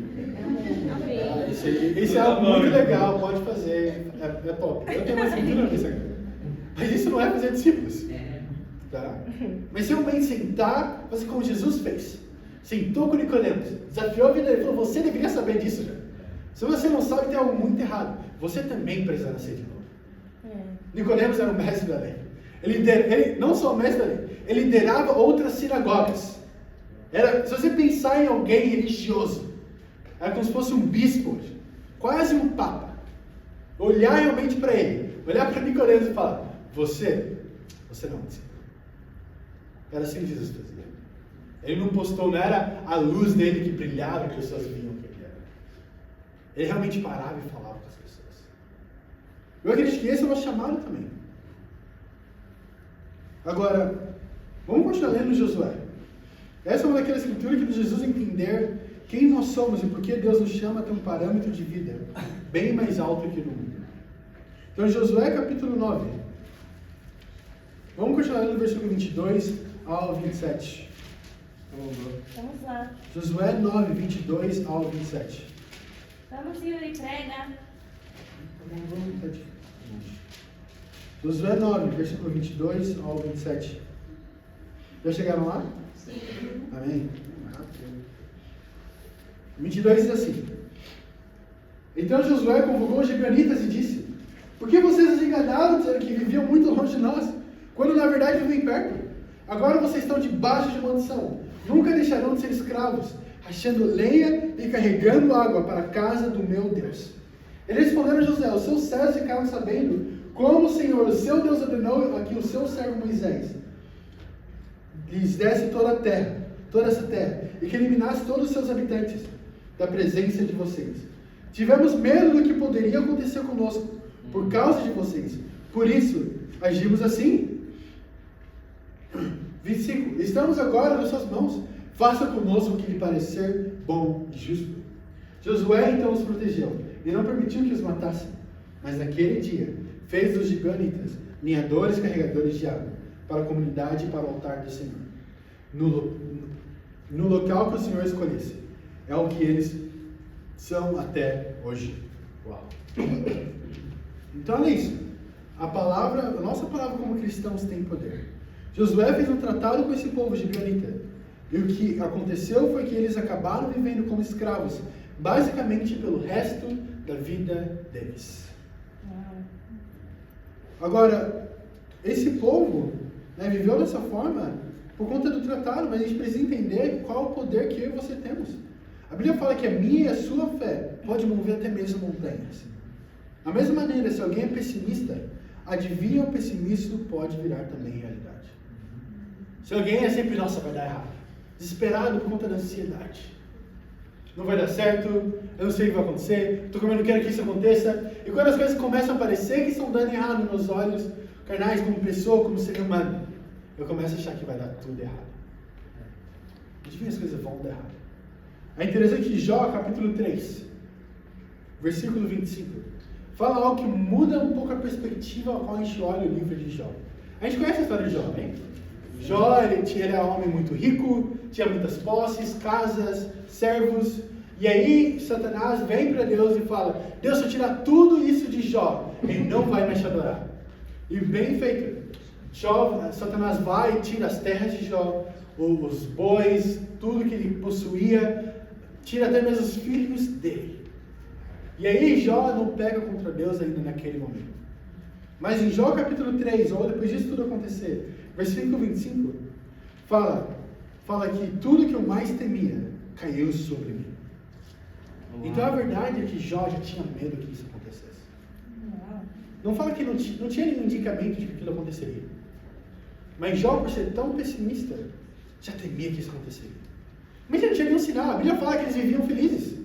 Isso é algo muito legal, pode fazer, é top. Eu tenho uma escritura no Instagram. Mas isso não é fazer discípulos. Tá? Mas realmente sentar, fazer como Jesus fez. Sentou com Nicodemos, desafiou a vida dele e falou, você deveria saber disso já. Se você não sabe, tem algo muito errado. Você também precisa nascer de novo. Nicodemos era o mestre da lei. Ele não só o mestre da lei, ele liderava outras sinagogas. Se você pensar em alguém religioso, era como se fosse um bispo, quase um papa. Olhar realmente para ele, olhar para Nicodemos e falar: você não é um discípulo. Era assim que Jesus fazia. Ele não postou, não era a luz dele que brilhava e as pessoas viam que ele era. Ele realmente parava e falava com as pessoas. Eu acredito que esse é o nosso chamado também. Agora, vamos continuar lendo Josué. Essa é uma daquelas escrituras que nos Jesus entender quem nós somos e por que Deus nos chama a ter um parâmetro de vida bem mais alto que no mundo. Então, Josué capítulo 9. Vamos continuar lendo do versículo 22 ao 27. Vamos lá. Josué 9, 22 ao 27. Vamos, Yuri, prega. Josué 9, versículo 22 ao 27. Já chegaram lá? Sim. Amém? 22 diz assim: Então Josué convocou os gibeonitas e disse: Por que vocês nos enganaram dizendo que viviam muito longe de nós, quando na verdade vivem perto? Agora vocês estão debaixo de maldição. Nunca deixarão de ser escravos, rachando lenha e carregando água para a casa do meu Deus. Eles responderam a Josué: Os seus servos ficaram sabendo como o Senhor, o seu Deus, ordenou a que o seu servo Moisés lhes desse toda essa terra, e que eliminasse todos os seus habitantes da presença de vocês. Tivemos medo do que poderia acontecer conosco por causa de vocês. Por isso, agimos assim. 25. Estamos agora nas suas mãos. Faça conosco o que lhe parecer bom e justo. Josué então os protegeu e não permitiu que os matassem. Mas naquele dia fez dos gibeonitas linhadores carregadores de água para a comunidade e para o altar do Senhor, no local que o Senhor escolhesse. É o que eles são até hoje. Uau! Então é isso. A nossa palavra como cristãos tem poder. Josué fez um tratado com esse povo gibeonita. E o que aconteceu foi que eles acabaram vivendo como escravos, basicamente pelo resto da vida deles. Agora, esse povo viveu dessa forma por conta do tratado, mas a gente precisa entender qual o poder que eu e você temos. A Bíblia fala que a minha e a sua fé pode mover até mesmo montanhas. Da mesma maneira, se alguém é pessimista, adivinha, o pessimismo pode virar também realidade. Se alguém é sempre, nossa, vai dar errado, desesperado por conta da ansiedade, não vai dar certo, eu não sei o que vai acontecer, eu não quero que isso aconteça, e quando as coisas começam a parecer que estão dando errado nos meus olhos carnais, como pessoa, como ser humano, eu começo a achar que vai dar tudo errado. Adivinha, as coisas vão dar errado. É interessante que Jó, capítulo 3, versículo 25, fala algo que muda um pouco a perspectiva ao qual a gente olha o livro de Jó. A gente conhece a história de Jó, né? Jó, ele era um homem muito rico, tinha muitas posses, casas, servos, e aí Satanás vem para Deus e fala: Deus, se eu tirar tudo isso de Jó, ele não vai mais te adorar. E bem feito, Satanás vai e tira as terras de Jó, os bois, tudo que ele possuía, tira até mesmo os filhos dele. E aí Jó não pega contra Deus ainda naquele momento. Mas em Jó capítulo 3, ou depois disso tudo acontecer, versículo 25, fala que tudo que eu mais temia caiu sobre mim. Então a verdade é que Jó já tinha medo que isso acontecesse. Não fala que não tinha nenhum indicamento de que aquilo aconteceria. Mas Jó, por ser tão pessimista, já temia que isso aconteceria. Mas ele não tinha nenhum sinal. A Bíblia fala que eles viviam felizes.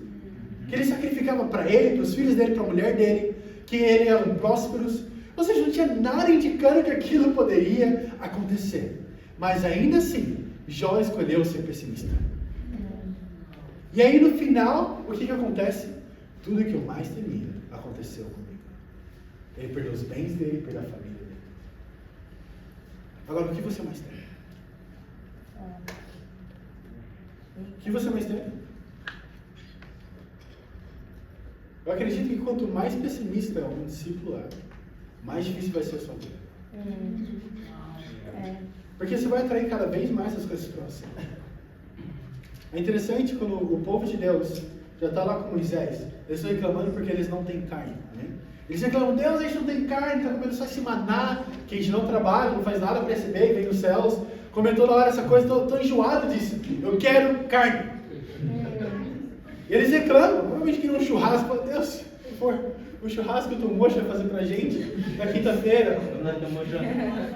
Que ele sacrificava para ele, para os filhos dele, para a mulher dele, que eles eram prósperos. Ou seja, não tinha nada indicando que aquilo poderia acontecer. Mas ainda assim, Jó escolheu ser pessimista. E aí no final, o que acontece? Tudo que eu mais temia aconteceu comigo. Ele perdeu os bens dele, perdeu a família dele. Agora, o que você mais tem? O que você mais tem? Eu acredito que quanto mais pessimista um discípulo é, mais difícil vai ser a sua vida. Porque você vai atrair cada vez mais essas coisas para você. É interessante quando o povo de Deus já está lá com Moisés. Eles estão reclamando porque eles não têm carne. Amém? Eles reclamam, Deus, a gente não tem carne, está comendo só esse maná, que a gente não trabalha, não faz nada para receber, vem dos céus. Comeu toda hora essa coisa, estou enjoado disso. Eu quero carne. E eles reclamam, provavelmente queriam um churrasco. Fala, Deus, por favor, o churrasco que o Mocha vai fazer pra gente na quinta-feira.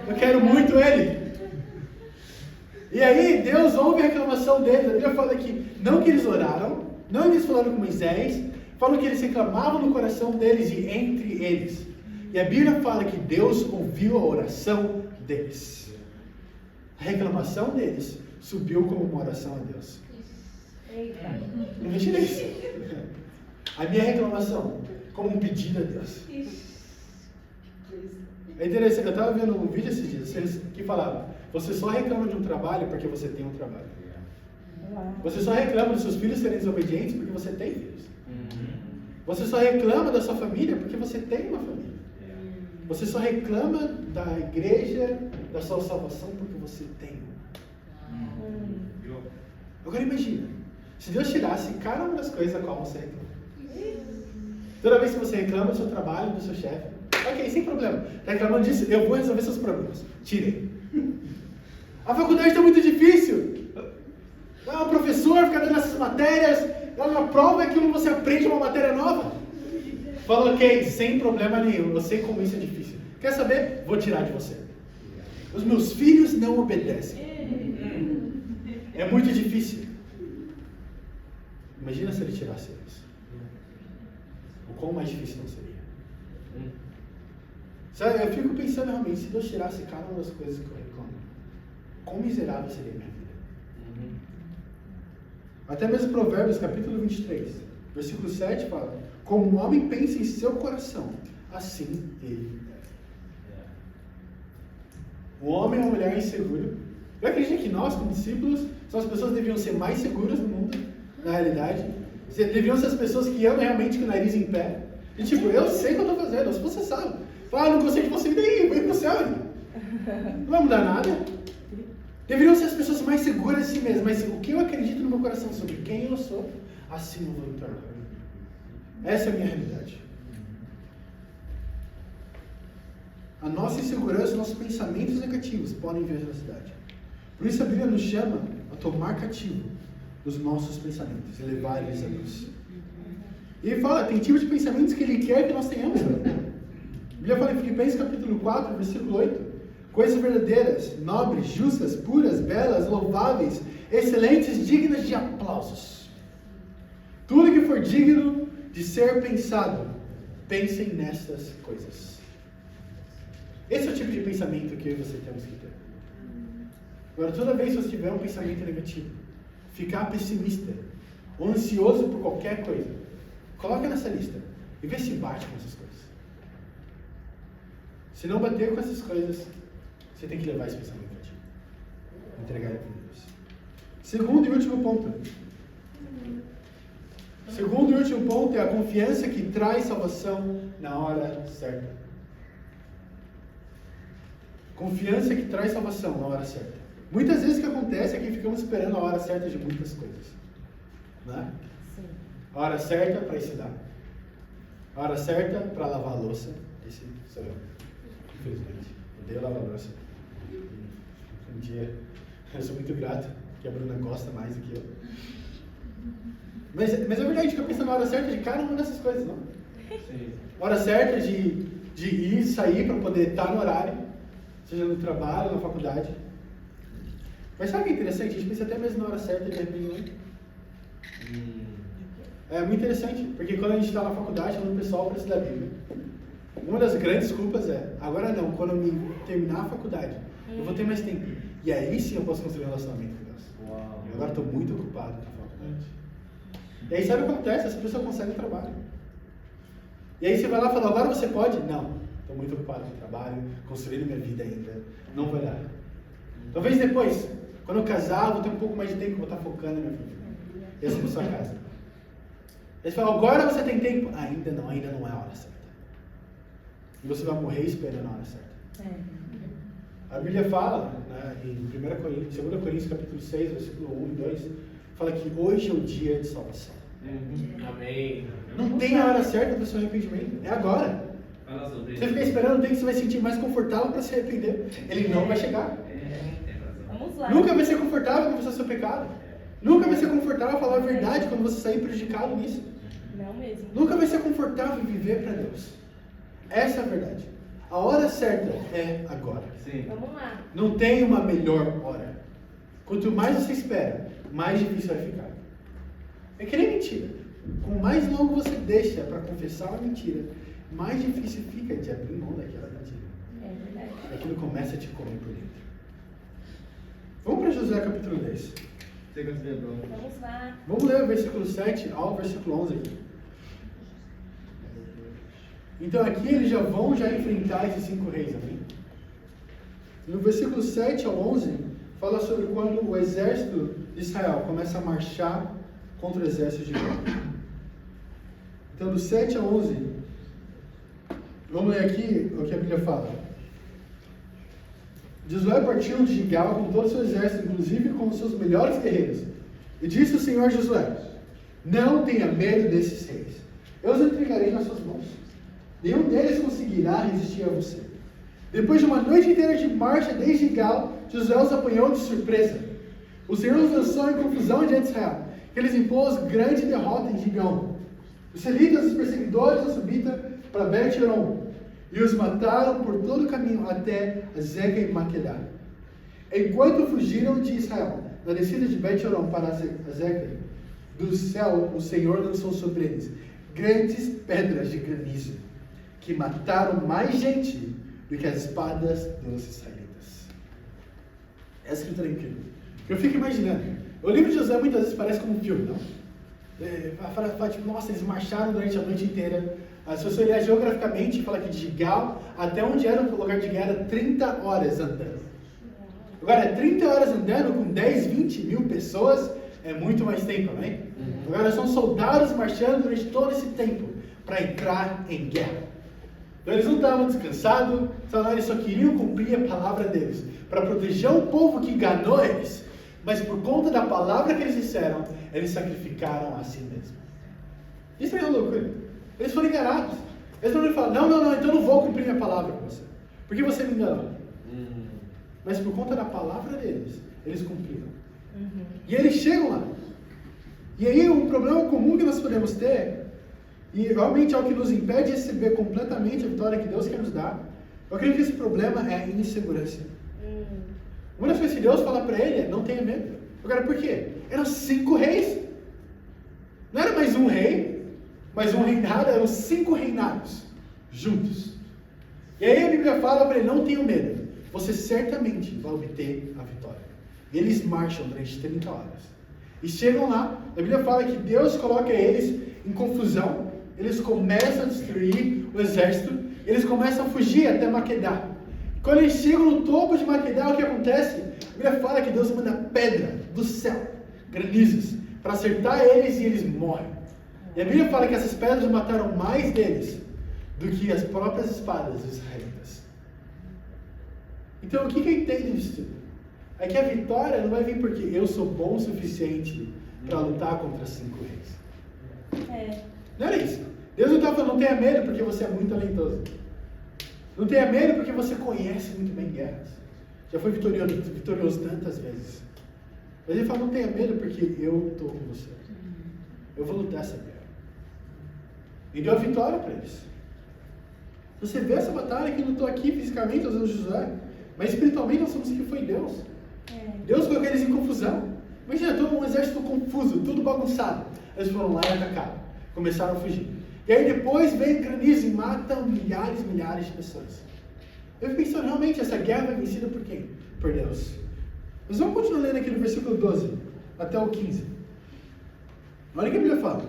Eu quero muito ele. E aí, Deus ouve a reclamação deles. A Bíblia fala que não que eles oraram, não eles falaram com Moisés, falam que eles reclamavam no coração deles e entre eles. E a Bíblia fala que Deus ouviu a oração deles. A reclamação deles subiu como uma oração a Deus. Imagina isso. A minha reclamação como um pedido a Deus. É interessante, eu estava vendo um vídeo esses dias que falava, você só reclama de um trabalho porque você tem um trabalho. Você só reclama dos seus filhos serem desobedientes porque você tem filhos. Você só reclama da sua família porque você tem uma família. Você só reclama da igreja, da sua salvação porque você tem uma. Agora imagina, se Deus tirasse cada uma das coisas a qual você reclama. Toda vez que você reclama do seu trabalho, do seu chefe, ok, sem problema. Está reclamando disso? Eu vou resolver seus problemas. Tirei. A faculdade está muito difícil. O professor fica dando essas matérias, na prova é que você aprende uma matéria nova. Fala, ok, sem problema nenhum. Eu sei como isso é difícil. Quer saber? Vou tirar de você. Os meus filhos não obedecem. É muito difícil. Imagina se ele tirasse eles. O quão mais difícil não seria. Sabe, eu fico pensando realmente, se Deus tirasse cada uma das coisas que eu reclamo, quão miserável seria a minha vida. Até mesmo Provérbios, capítulo 23, versículo 7 fala, como um homem pensa em seu coração, assim ele é. O homem é uma mulher insegura. Eu acredito que nós, como discípulos, são as pessoas que deviam ser mais seguras no mundo, na realidade. Deveriam ser as pessoas que amam realmente com o nariz em pé. E tipo, eu sei o que eu estou fazendo, se você sabe. Fala, não gostei de você, e daí? Vou ir pro céu. Não vai mudar nada. Deveriam ser as pessoas mais seguras de si mesmas. Mas o que eu acredito no meu coração sobre quem eu sou, assim eu vou me tornar. Essa é a minha realidade. A nossa insegurança, nossos pensamentos negativos podem vir na cidade. Por isso a Bíblia nos chama a tomar cativo os nossos pensamentos e levar eles a Deus. E ele fala, tem tipos de pensamentos que ele quer que nós tenhamos. A Bíblia fala em Filipenses capítulo 4, versículo 8, coisas verdadeiras, nobres, justas, puras, belas, louváveis, excelentes, dignas de aplausos. Tudo que for digno de ser pensado, pensem nestas coisas. Esse é o tipo de pensamento que eu e você temos que ter. Agora, toda vez que você tiver um pensamento negativo, ficar pessimista ou ansioso por qualquer coisa, coloca nessa lista e vê se bate com essas coisas. Se não bater com essas coisas, você tem que levar esse pensamento negativo. Entregar ele para Deus. Segundo e último ponto. Segundo e último ponto é a confiança que traz salvação na hora certa. Confiança que traz salvação na hora certa. Muitas vezes o que acontece é que ficamos esperando a hora certa de muitas coisas. Né? Sim. A hora certa para estudar. A hora certa para lavar a louça. Esse sou eu. Infelizmente. Odeio lavar a louça. Um dia eu sou muito grato que a Bruna gosta mais do que eu. Mas é verdade, fica pensando na hora certa de cada uma dessas coisas, não? Sim. A hora certa de ir, sair para poder estar no horário, seja no trabalho, na faculdade. Mas sabe o que é interessante? A gente pensa até mesmo na hora certa de repente. É muito interessante, porque quando a gente está na faculdade, quando o pessoal precisa da Bíblia, uma das grandes culpas é, agora não, quando eu terminar a faculdade, eu vou ter mais tempo. E aí sim eu posso construir um relacionamento com Deus. Uau. Eu agora estou muito ocupado na faculdade. E aí sabe o que acontece? Essa pessoa consegue o trabalho. E aí você vai lá e fala, agora você pode? Não, estou muito ocupado com o trabalho, construindo minha vida ainda, não vai dar. Talvez depois, quando eu casar, vou ter um pouco mais de tempo, vou estar focando na minha vida. E assim na sua casa. Aí você fala, agora você tem tempo? Ainda não é a hora certa. E você vai morrer esperando a hora certa. A Bíblia fala, né, em 2 Coríntios capítulo 6, versículo 1 e 2, fala que hoje é o dia de salvação. Amém. Não tem a hora certa do seu arrependimento. É agora. Fala sobre Você fica esperando o tempo que você vai se sentir mais confortável para se arrepender. Ele não vai chegar. Vamos lá. Nunca vai ser confortável confessar seu pecado. Nunca vai ser confortável falar a verdade quando você sair prejudicado nisso. Não mesmo. Nunca vai ser confortável viver para Deus. Essa é a verdade. A hora certa é agora. Sim. Vamos lá. Não tem uma melhor hora. Quanto mais você espera, mais difícil vai ficar. É que nem mentira. Quanto mais longo você deixa para confessar uma mentira, mais difícil fica de abrir mão daquela mentira. É verdade. Aquilo começa a te comer por dentro. Vamos para Josué capítulo 10. Você considerou? Vamos lá. Vamos ler o versículo 7 ao versículo 11 aqui. Então aqui eles já vão enfrentar esses 5 reis, amém? No versículo 7 ao 11, fala sobre quando o exército de Israel começa a marchar contra o exército de Judá. Então do 7 ao 11, vamos ler aqui o que a Bíblia fala. Josué partiu de Gilgal com todo o seu exército, inclusive com os seus melhores guerreiros. E disse o Senhor a Josué: não tenha medo desses reis. Eu os entregarei nas suas mãos. Nenhum deles conseguirá resistir a você. Depois de uma noite inteira de marcha desde Gilgal, Josué os apanhou de surpresa. O Senhor os lançou em confusão diante de Israel. Eles impôs grande derrota em Gibão. Os israelitas, os perseguidores, os subiram para Bet-Horon e os mataram por todo o caminho até Azeca e Maquedá. Enquanto fugiram de Israel, na descida de Bet-Horon para Azeca, do céu o Senhor lançou sobre eles grandes pedras de granizo, que mataram mais gente do que as espadas dos israelitas. Essa escritura é incrível. Eu fico imaginando. O livro de Josué muitas vezes parece como um filme, não? Fala tipo, nossa, eles marcharam durante a noite inteira. Se você olhar geograficamente, fala que de Gilgal até onde era o lugar de guerra era 30 horas andando. Agora, 30 horas andando com 10, 20 mil pessoas é muito mais tempo, né? Agora, são soldados marchando durante todo esse tempo para entrar em guerra. Então, eles não estavam descansados, eles só queriam cumprir a palavra deles, para proteger o povo que enganou eles. Mas por conta da palavra que eles disseram, eles sacrificaram a si mesmos. Isso é uma loucura. Eles foram enganados. Eles não falam, não, então eu não vou cumprir minha palavra com você, porque você me enganou. Mas por conta da palavra deles, eles cumpriram. E eles chegam lá. E aí um problema comum que nós podemos ter, e realmente é o que nos impede de receber completamente a vitória que Deus quer nos dar, eu acredito que esse problema é a insegurança. Uma das coisas que Deus fala para ele é, não tenha medo. Agora por quê? Eram 5 reis. Não era mais um rei, mais um reinado, eram 5 reinados juntos. E aí a Bíblia fala para ele, não tenha medo. Você certamente vai obter a vitória. E eles marcham durante 30 horas. E chegam lá, a Bíblia fala que Deus coloca eles em confusão. Eles começam a destruir o exército. Eles começam a fugir até Maquedá. Quando eles chegam no topo de Maquedá, o que acontece? A Bíblia fala que Deus manda pedra do céu, granizos, para acertar eles e eles morrem. E a Bíblia fala que essas pedras mataram mais deles do que as próprias espadas dos israelitas. Então, o que eu entendo disso tudo? É que a vitória não vai vir porque eu sou bom o suficiente para lutar contra 5 reis. Não era isso. Deus não estava falando, não tenha medo porque você é muito talentoso. Não tenha medo porque você conhece muito bem guerras. Já foi vitorioso tantas vezes. Mas ele fala, não tenha medo porque eu estou com você. Eu vou lutar essa guerra. E deu a vitória para eles. Você vê essa batalha que eu não estou aqui fisicamente usando Josué, mas espiritualmente nós somos que foi Deus. Deus colocou eles em confusão. Imagina, todo um exército confuso, tudo bagunçado. Eles foram lá e atacaram. Começaram a fugir. E aí depois vem granizo e matam milhares e milhares de pessoas. Eu fico pensando, realmente, essa guerra vai vencida por quem? Por Deus. Nós vamos continuar lendo aqui no versículo 12 até o 15. Olha o que a Bíblia fala.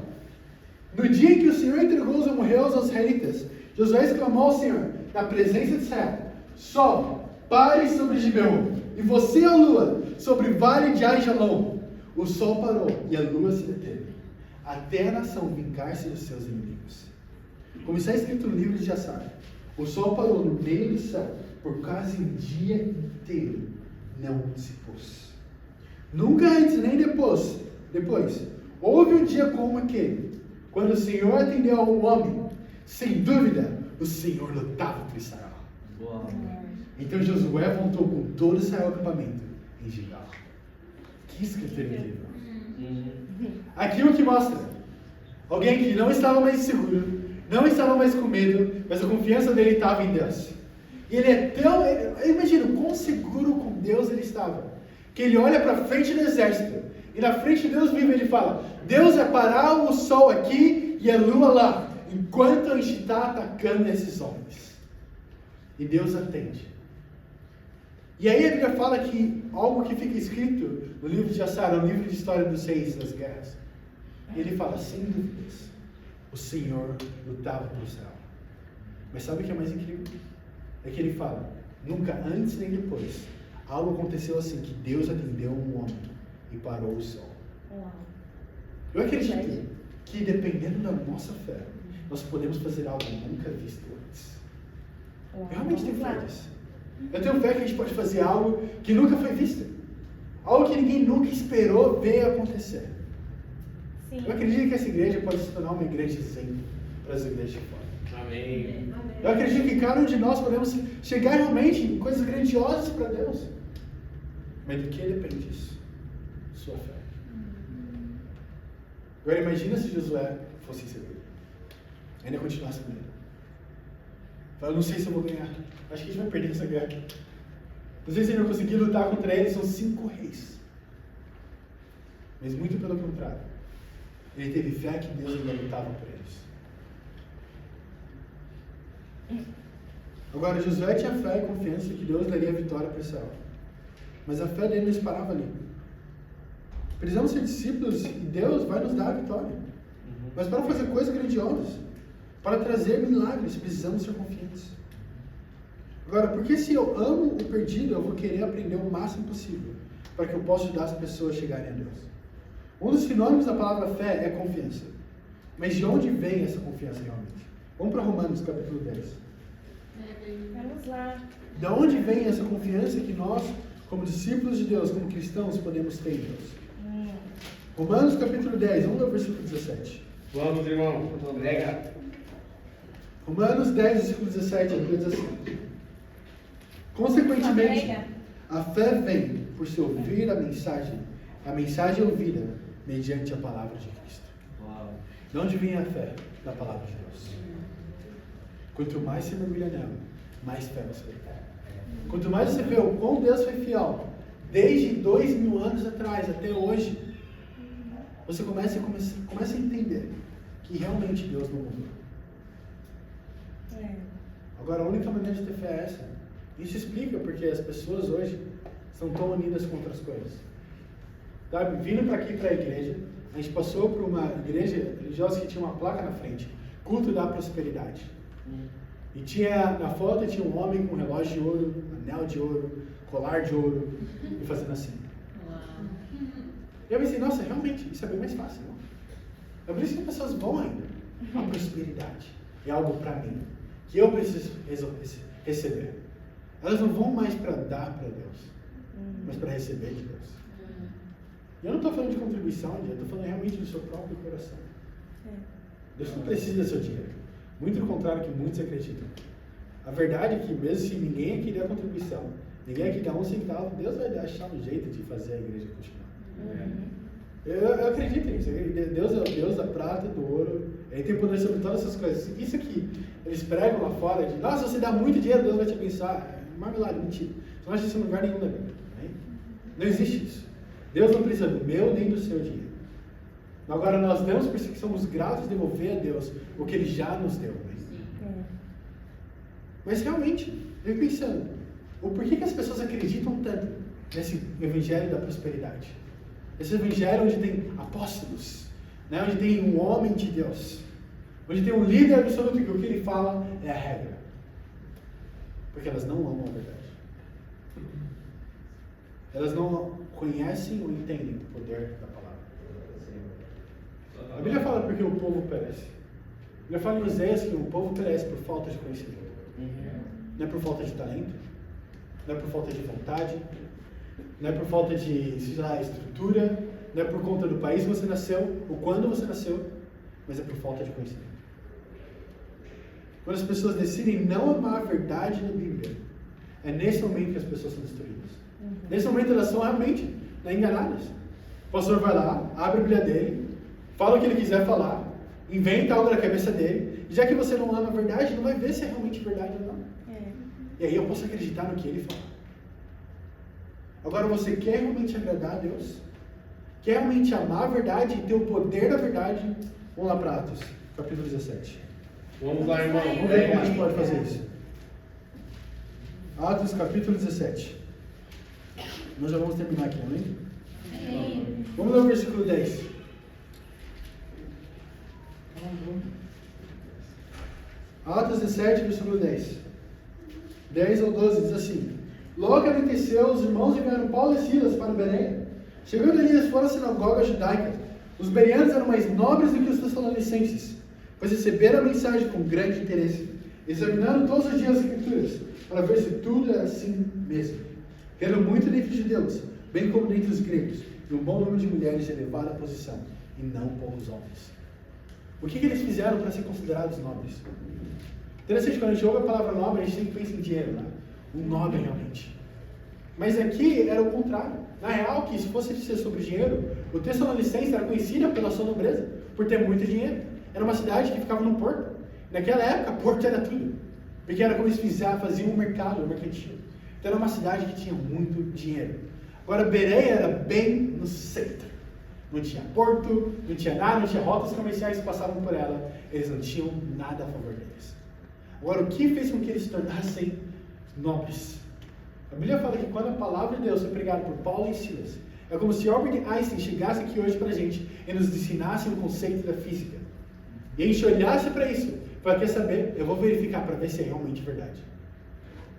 No dia em que o Senhor entregou os amorreus aos israelitas, Josué exclamou ao Senhor, na presença de Israel: Sol, pare sobre Gibeon, e você, a lua, sobre o vale de Aijalon. O sol parou e a lua se deteve, até a nação vingar-se dos seus inimigos. Como está escrito no livro de Jassar, o sol parou no meio do céu, por quase um dia inteiro não se pôs. Nunca antes nem depois, Houve um dia como aquele, quando o Senhor atendeu ao homem, sem dúvida, o Senhor lutava por Israel. Boa. Então Josué voltou com todo Israel ao acampamento em Gilgal. Que escritura incrível. Aqui o que mostra? Alguém que não estava mais seguro, não estava mais com medo, mas a confiança dele estava em Deus. E ele é tão... Eu imagino quão seguro com Deus ele estava, que ele olha para frente do exército, e na frente de Deus vivo ele fala: Deus vai parar o sol aqui e a lua lá, enquanto a gente está atacando esses homens. E Deus atende. E aí a Bíblia fala que algo que fica escrito no livro de Assar, no livro de história dos reis das guerras, e ele fala, sem dúvidas, o Senhor lutava por Israel. Mas sabe o que é mais incrível? É que ele fala, nunca antes nem depois, algo aconteceu assim, que Deus atendeu um homem e parou o sol. Eu acredito que dependendo da nossa fé, nós podemos fazer algo nunca visto antes. Eu realmente tenho fé nisso. Eu tenho fé que a gente pode fazer algo que nunca foi visto. Algo que ninguém nunca esperou ver acontecer. Sim. Eu acredito que essa igreja pode se tornar uma igreja exemplo para as igrejas de fora. Amém. Eu acredito que cada um de nós podemos chegar realmente em coisas grandiosas para Deus. Mas do que depende isso? Sua fé. Agora imagina se Josué fosse inseguro. Ainda continuasse com ele. Fala, não sei se eu vou ganhar. Acho que a gente vai perder essa guerra. Não sei se ele vai conseguir lutar contra eles. São 5 reis. Mas muito pelo contrário. Ele teve fé que Deus ainda lutava por eles. Agora, Josué tinha fé e confiança que Deus daria a vitória para Israel. Mas a fé dele não parava ali. Precisamos ser discípulos e Deus vai nos dar a vitória. Mas para fazer coisas grandiosas, para trazer milagres, precisamos ser confiantes. Agora, porque se eu amo o perdido, eu vou querer aprender o máximo possível para que eu possa ajudar as pessoas a chegarem a Deus. Um dos sinônimos da palavra fé é confiança. Mas de onde vem essa confiança realmente? Vamos para Romanos capítulo 10. Vamos lá. De onde vem essa confiança que nós, como discípulos de Deus, como cristãos, podemos ter em Deus? Romanos capítulo 10, vamos ler o versículo 17. Vamos, irmão. Prega. Romanos 10, versículo 17, a Bíblia diz assim: consequentemente, a fé vem por se ouvir a mensagem ouvida mediante a palavra de Cristo. Uau. De onde vem a fé? Da palavra de Deus. Quanto mais você mergulha nela, mais fé você vai ter. Quanto mais você vê o quão Deus foi fiel, desde 2000 anos atrás até hoje, você começa a entender que realmente Deus não mudou. Agora, a única maneira de ter fé é essa. Isso explica porque as pessoas hoje são tão unidas contra as coisas. Sabe, vindo para aqui para a igreja, a gente passou por uma igreja religiosa que tinha uma placa na frente, culto da prosperidade. E tinha, na foto tinha um homem com um relógio de ouro, anel de ouro, colar de ouro, e fazendo assim. E eu pensei, nossa, realmente, isso é bem mais fácil, não? É por isso que as pessoas vão ainda. A prosperidade é algo para mim, que eu preciso receber. Elas não vão mais para dar para Deus, mas para receber de Deus. E eu não estou falando de contribuição, eu estou falando realmente do seu próprio coração. Deus não precisa do seu dinheiro. Muito ao contrário do que muitos acreditam. A verdade é que mesmo se ninguém aqui der contribuição, ninguém aqui dá um centavo, Deus vai achar um jeito de fazer a igreja continuar. Eu acredito nisso. Deus é o Deus da prata, do ouro. Ele tem poder sobre todas essas coisas. Isso aqui, eles pregam lá fora de, nossa, você dá muito dinheiro, Deus vai te abençoar. É marmelada, mentira. Você não acha isso em lugar nenhum da Bíblia. Não existe isso. Deus não precisa do meu nem do seu dinheiro. Agora nós damos porque somos gratos de devolver a Deus o que Ele já nos deu. Mas realmente, eu pensando, por que as pessoas acreditam tanto nesse evangelho da prosperidade? Esse evangelho onde tem apóstolos, né? Onde tem um homem de Deus, onde tem um líder absoluto que o que ele fala é a regra. Porque elas não amam a verdade. Elas não conhecem ou entendem o poder da palavra. A Bíblia fala porque o povo perece. A Bíblia fala em Oséias que o povo perece por falta de conhecimento. Não é por falta de talento, não é por falta de vontade, não é por falta de, sei lá, estrutura, não é por conta do país que você nasceu, ou quando você nasceu, mas é por falta de conhecimento. Quando as pessoas decidem não amar a verdade da Bíblia, é nesse momento que as pessoas são destruídas. Nesse momento elas são realmente enganadas. O pastor vai lá, abre a Bíblia dele, fala o que ele quiser falar, inventa algo na cabeça dele, e já que você não ama a verdade, não vai ver se é realmente verdade ou não. E aí eu posso acreditar no que ele fala. Agora você quer realmente agradar a Deus? Quer realmente amar a verdade e ter o poder da verdade? Vamos lá para Atos, capítulo 17. Vamos lá, irmão. Vamos ver como a gente pode fazer isso. Atos, capítulo 17. Nós já vamos terminar aqui, amém? Vamos ler o versículo 10. Atos 17, versículo 10. 10 ou 12 diz assim: Logo que anoiteceu, os irmãos enviaram Paulo e Silas para Bereia. Chegando ali, eles foram à sinagoga judaica. Os bereanos eram mais nobres do que os tessalonicenses, pois receberam a mensagem com grande interesse, examinando todos os dias as escrituras, para ver se tudo era assim mesmo. Eram muito dentre os judeus, bem como dentre os gregos, e um bom número de mulheres de elevada posição, e não poucos homens. O que eles fizeram para ser considerados nobres? Interessante, quando a gente ouve a palavra nobre, a gente sempre pensa em dinheiro, né? Um nobre realmente. Mas aqui era o contrário. Na real, que se fosse ser sobre dinheiro, o Tessalonicense era conhecida pela sua nobreza, por ter muito dinheiro. Era uma cidade que ficava no porto. Naquela época, porto era tudo. Porque era como eles faziam um mercado, um mercantil. Então era uma cidade que tinha muito dinheiro. Agora, Bereia era bem no centro. Não tinha porto, não tinha nada, não tinha rotas comerciais que passavam por ela. Eles não tinham nada a favor deles. Agora, o que fez com que eles se tornassem nobres? A Bíblia fala que quando a palavra de Deus foi pregada por Paulo e Silas, é como se Albert Einstein chegasse aqui hoje pra gente e nos ensinasse o conceito da física. E a gente olhasse para isso, para quer saber, eu vou verificar para ver se é realmente verdade.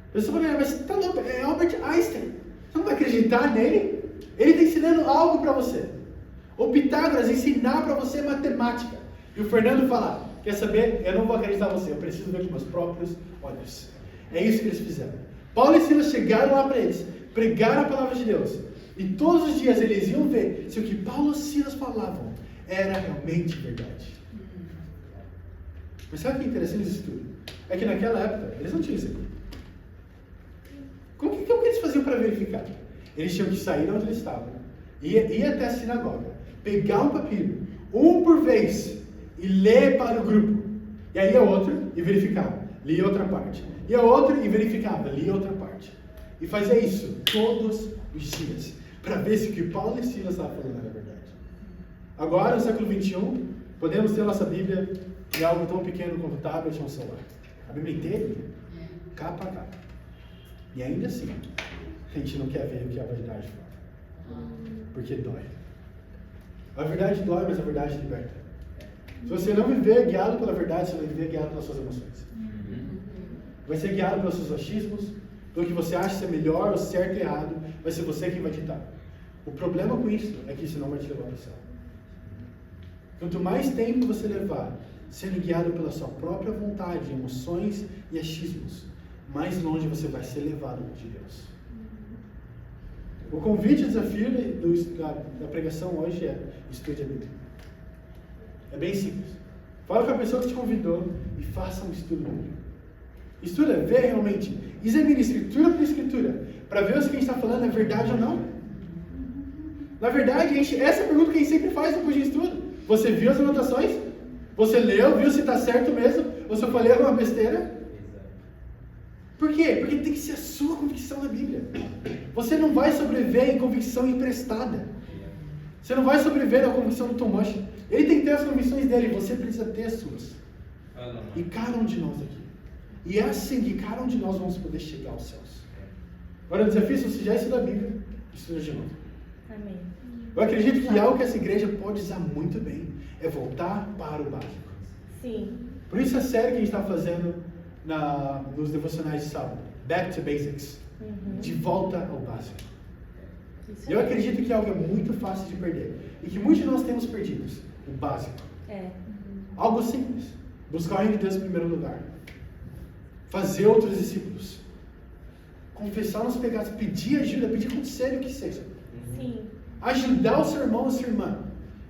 A pessoa fala, mas tá louco, é Albert Einstein, você não vai acreditar nele? Ele está ensinando algo para você. O Pitágoras ensinar para você matemática. E o Fernando falar, quer saber, eu não vou acreditar em você, eu preciso ver com meus próprios olhos. É isso que eles fizeram. Paulo e Silas chegaram lá para eles, pregaram a palavra de Deus. E todos os dias eles iam ver se o que Paulo e Silas falavam era realmente verdade. Mas sabe o que é interessante disso tudo? É que naquela época, eles não tinham isso aqui. Como que eles faziam para verificar? Eles tinham que sair de onde eles estavam, ir até a sinagoga, pegar um papiro, um por vez, e ler para o grupo. E aí a outro e verificava, lia outra parte. E a outra e verificava, lia outra parte. E fazia isso todos os dias, para ver se o que Paulo e Silas estavam falando era verdade. Agora, no século XXI, podemos ter a nossa Bíblia em algo tão pequeno quanto o tablet ou um celular. A Bíblia inteira, capa a capa. E ainda assim, a gente não quer ver o que a verdade fala. Porque dói. A verdade dói, mas a verdade liberta. Se você não viver guiado pela verdade, você vai viver guiado pelas suas emoções. Vai ser guiado pelos seus achismos, pelo que você acha ser melhor, ou certo ou errado, vai ser você quem vai ditar. O problema com isso é que isso não vai te levar para o céu. Quanto mais tempo você levar sendo guiado pela sua própria vontade, emoções e achismos, mais longe você vai ser levado de Deus. O convite e o desafio da pregação hoje é: estude a Bíblia. É bem simples. Fala com a pessoa que te convidou e faça um estudo bíblico. Estuda, vê realmente, examine escritura por escritura, para ver se o que a gente está falando é verdade ou não. Na verdade, essa é a pergunta que a gente sempre faz depois de estudo. Você viu as anotações? Você leu, viu se está certo mesmo? Ou se eu falei alguma besteira? Por quê? Porque tem que ser a sua convicção na Bíblia. Você não vai sobreviver em convicção emprestada. Você não vai sobreviver na convicção do Tomás. Ele tem que ter as convicções dele, você precisa ter as suas. E cada um de nós aqui. E é assim que cada um de nós vamos poder chegar aos céus. Agora o desafio, se você já estudou a Bíblia, estuda de novo. Amém. Eu acredito que algo que essa igreja pode usar muito bem é voltar para o básico. Sim. Por isso a série que a gente está fazendo nos devocionais de sábado, Back to Basics, de volta ao básico. Isso Eu aí. acredito que algo é muito fácil de perder e que muitos de nós temos perdidos, o básico. É. Algo simples, buscar o reino de Deus em primeiro lugar, fazer outros discípulos, confessar nossos pecados, pedir ajuda, pedir conselho, o que seja. Sim. Ajudar o seu irmão ou sua irmã.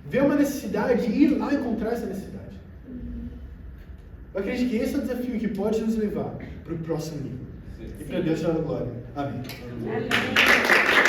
Ver uma necessidade e ir lá encontrar essa necessidade. Eu acredito que esse é o desafio que pode nos levar para o próximo nível. E para Deus seja a glória. Amém. Amém.